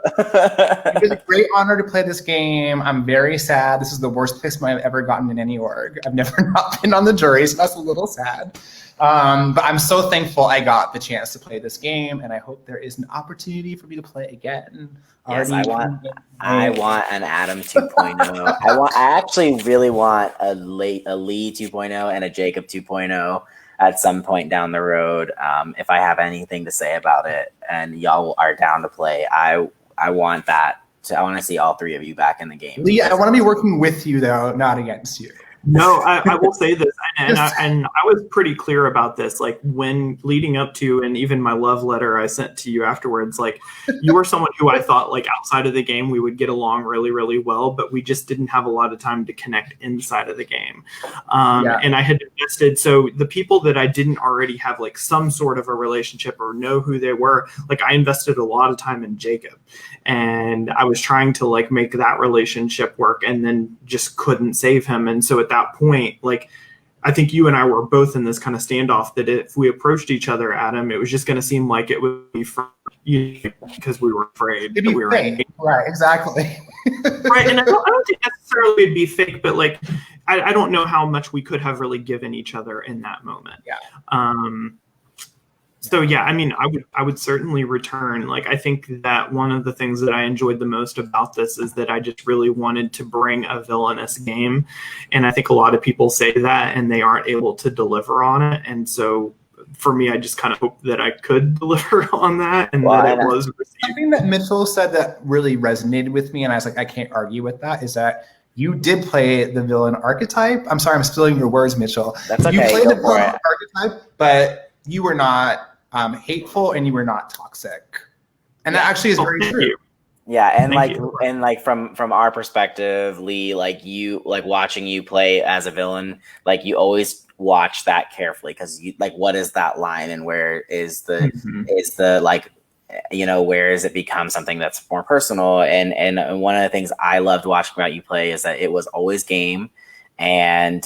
It was a great honor to play this game. I'm very sad. This is the worst placement I've ever gotten in any org. I've never not been on the jury, so that's a little sad. But I'm so thankful I got the chance to play this game, and I hope there is an opportunity for me to play again. Yes, I want an Adam 2.0. I actually really want a Lee 2.0 and a Jacob 2.0 at some point down the road. If I have anything to say about it and y'all are down to play, I want that. I want to see all three of you back in the game. Lee, I want to be working with you though, not against you. No, I will say this, and I was pretty clear about this, like when leading up to, and even my love letter I sent to you afterwards, like you were someone who I thought like outside of the game we would get along really, really well, but we just didn't have a lot of time to connect inside of the game. And I had invested, so the people that I didn't already have like some sort of a relationship or know who they were, like I invested a lot of time in Jacob, and I was trying to like make that relationship work and then just couldn't save him. And so at that point, like I think you and I were both in this kind of standoff that if we approached each other, Adam, it was just going to seem like it would be because we were afraid that we were right, exactly. Right, and I don't think necessarily it'd be fake, but like I don't know how much we could have really given each other in that moment. So yeah, I mean, I would certainly return. Like, I think that one of the things that I enjoyed the most about this is that I just really wanted to bring a villainous game, and I think a lot of people say that and they aren't able to deliver on it. And so, for me, I just kind of hope that I could deliver on that, and that it was received. Something that Mitchell said that really resonated with me, and I was like, I can't argue with that, is that you did play the villain archetype. I'm sorry, I'm stealing your words, Mitchell. That's okay. You played the villain archetype, but you were not hateful and you were not toxic, and that actually is very true. Yeah, and like from our perspective, Lee, like you, like watching you play as a villain, like you always watch that carefully because you like what is that line and where is the is the like, you know, where does it become something that's more personal? And one of the things I loved watching about you play is that it was always game. And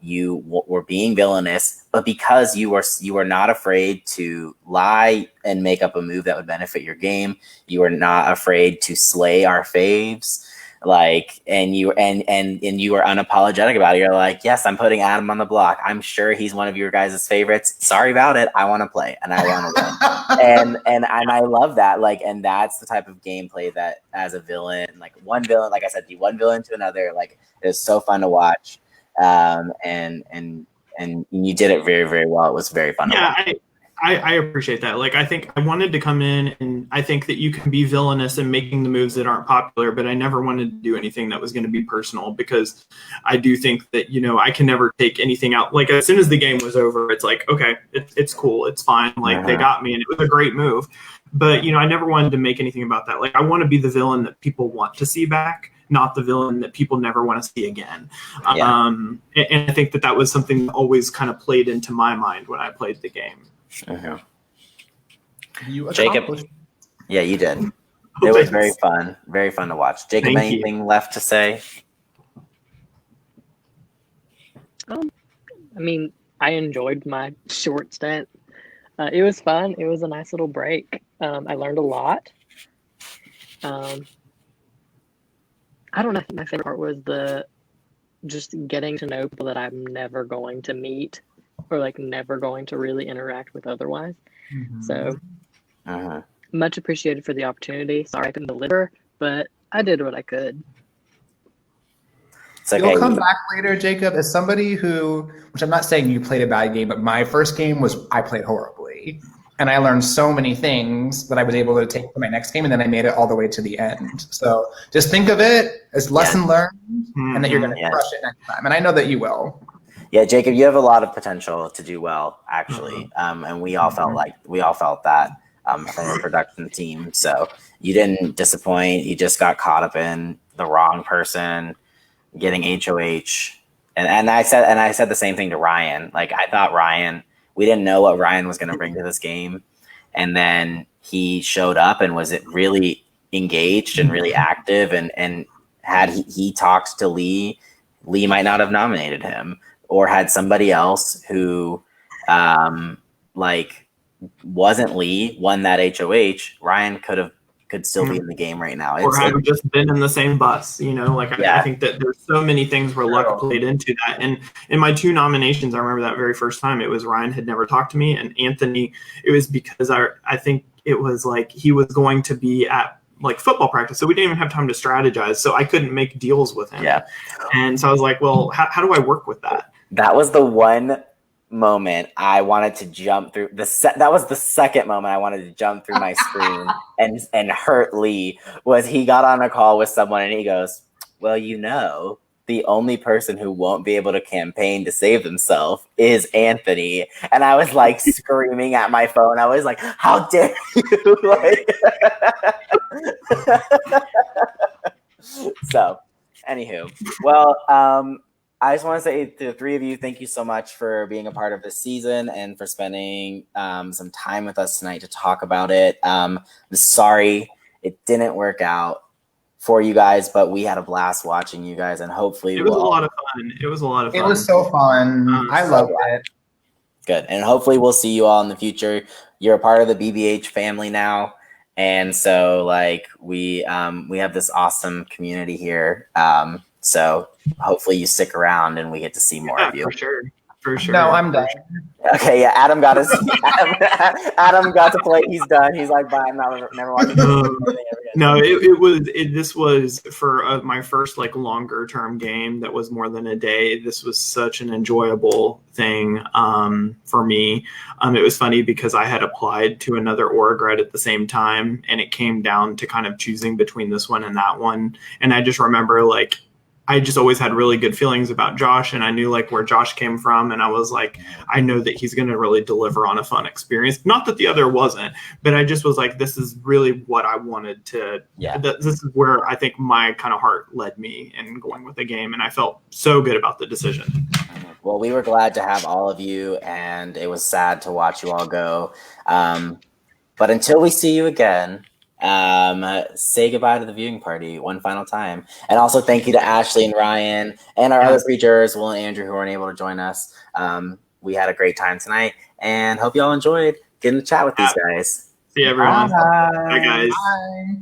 you were being villainous, but because you were not afraid to lie and make up a move that would benefit your game, you were not afraid to slay our faves, like, and you were unapologetic about it. You're like, yes, I'm putting Adam on the block. I'm sure he's one of your guys' favorites. Sorry about it. I want to play and I want to win. and I love that. Like, and that's the type of gameplay that as a villain, like one villain, like I said, one villain to another, like it was so fun to watch. And you did it very, very well. It was very fun to watch. I appreciate that. Like, I think I wanted to come in and I think that you can be villainous and making the moves that aren't popular, but I never wanted to do anything that was going to be personal because I do think that, you know, I can never take anything out. Like, as soon as the game was over, it's like, okay, it's cool. It's fine. Like, they got me and it was a great move. But, you know, I never wanted to make anything about that. Like, I want to be the villain that people want to see back, not the villain that people never want to see again. And I think that was something that always kind of played into my mind when I played the game. Jacob, yeah, you did. It was very fun to watch. Jacob, anything left to say? I mean, I enjoyed my short stint. It was fun. It was a nice little break. I learned a lot. I don't know. My favorite part was just getting to know people that I'm never going to meet or like never going to really interact with otherwise. So much appreciated for the opportunity. Sorry I couldn't deliver, but I did what I could. It's okay. You'll come back later, Jacob, as somebody who, which I'm not saying you played a bad game, but my first game I played horribly. And I learned so many things that I was able to take to my next game, and then I made it all the way to the end. So just think of it as lesson learned, and that you're going to crush it next time. And I know that you will. Yeah, Jacob, you have a lot of potential to do well, actually, and we all felt that from the production team. So you didn't disappoint. You just got caught up in the wrong person, getting HOH, and I said the same thing to Ryan. Like I thought we didn't know what Ryan was going to bring to this game, and then he showed up and was really engaged and really active, and had he talked to Lee might not have nominated him. Or had somebody else who like wasn't Lee won that HOH, Ryan could still be in the game right now. Or have just been in the same bus, like Yeah. I think that there's so many things where luck played into that. And in my 2 nominations, I remember that very first time it was Ryan had never talked to me, and Anthony, it was because I think it was like he was going to be at like football practice, so we didn't even have time to strategize, so I couldn't make deals with him. Yeah. And so I was like, well, how do I work with that? That was the one moment I wanted to jump through. That was the second moment I wanted to jump through my screen and hurt Lee. Was he got on a call with someone and he goes, well, the only person who won't be able to campaign to save himself is Anthony. And I was like screaming at my phone. I was like, how dare you? So, anywho, well, I just want to say to the 3 of you, thank you so much for being a part of this season and for spending some time with us tonight to talk about it. I'm sorry it didn't work out for you guys, but we had a blast watching you guys, and hopefully it was a lot of fun. It was so fun. I loved it. Good. And hopefully we'll see you all in the future. You're a part of the BBH family now. And so we have this awesome community here. So hopefully you stick around and we get to see more of you. For sure. No, I'm done. Okay, yeah, Adam got Adam got to play. He's done. He's like, bye. I'm never watching this was for my first longer term game that was more than a day. This was such an enjoyable thing for me. It was funny because I had applied to another org right at the same time, and it came down to kind of choosing between this one and that one. And I just remember I just always had really good feelings about Josh, and I knew where Josh came from, and I was like, I know that he's going to really deliver on a fun experience. Not that the other wasn't, but I just was like, this is really what I wanted to. Yeah. This is where I think my kind of heart led me in going with the game, and I felt so good about the decision. Well, we were glad to have all of you, and it was sad to watch you all go. But until we see you again, say goodbye to the viewing party one final time, and also thank you to Ashley and Ryan and our other 3 jurors, Will and Andrew, who weren't able to join us. We had a great time tonight, and hope you all enjoyed getting to chat with these guys. See you, everyone. Bye. Bye, guys. Bye.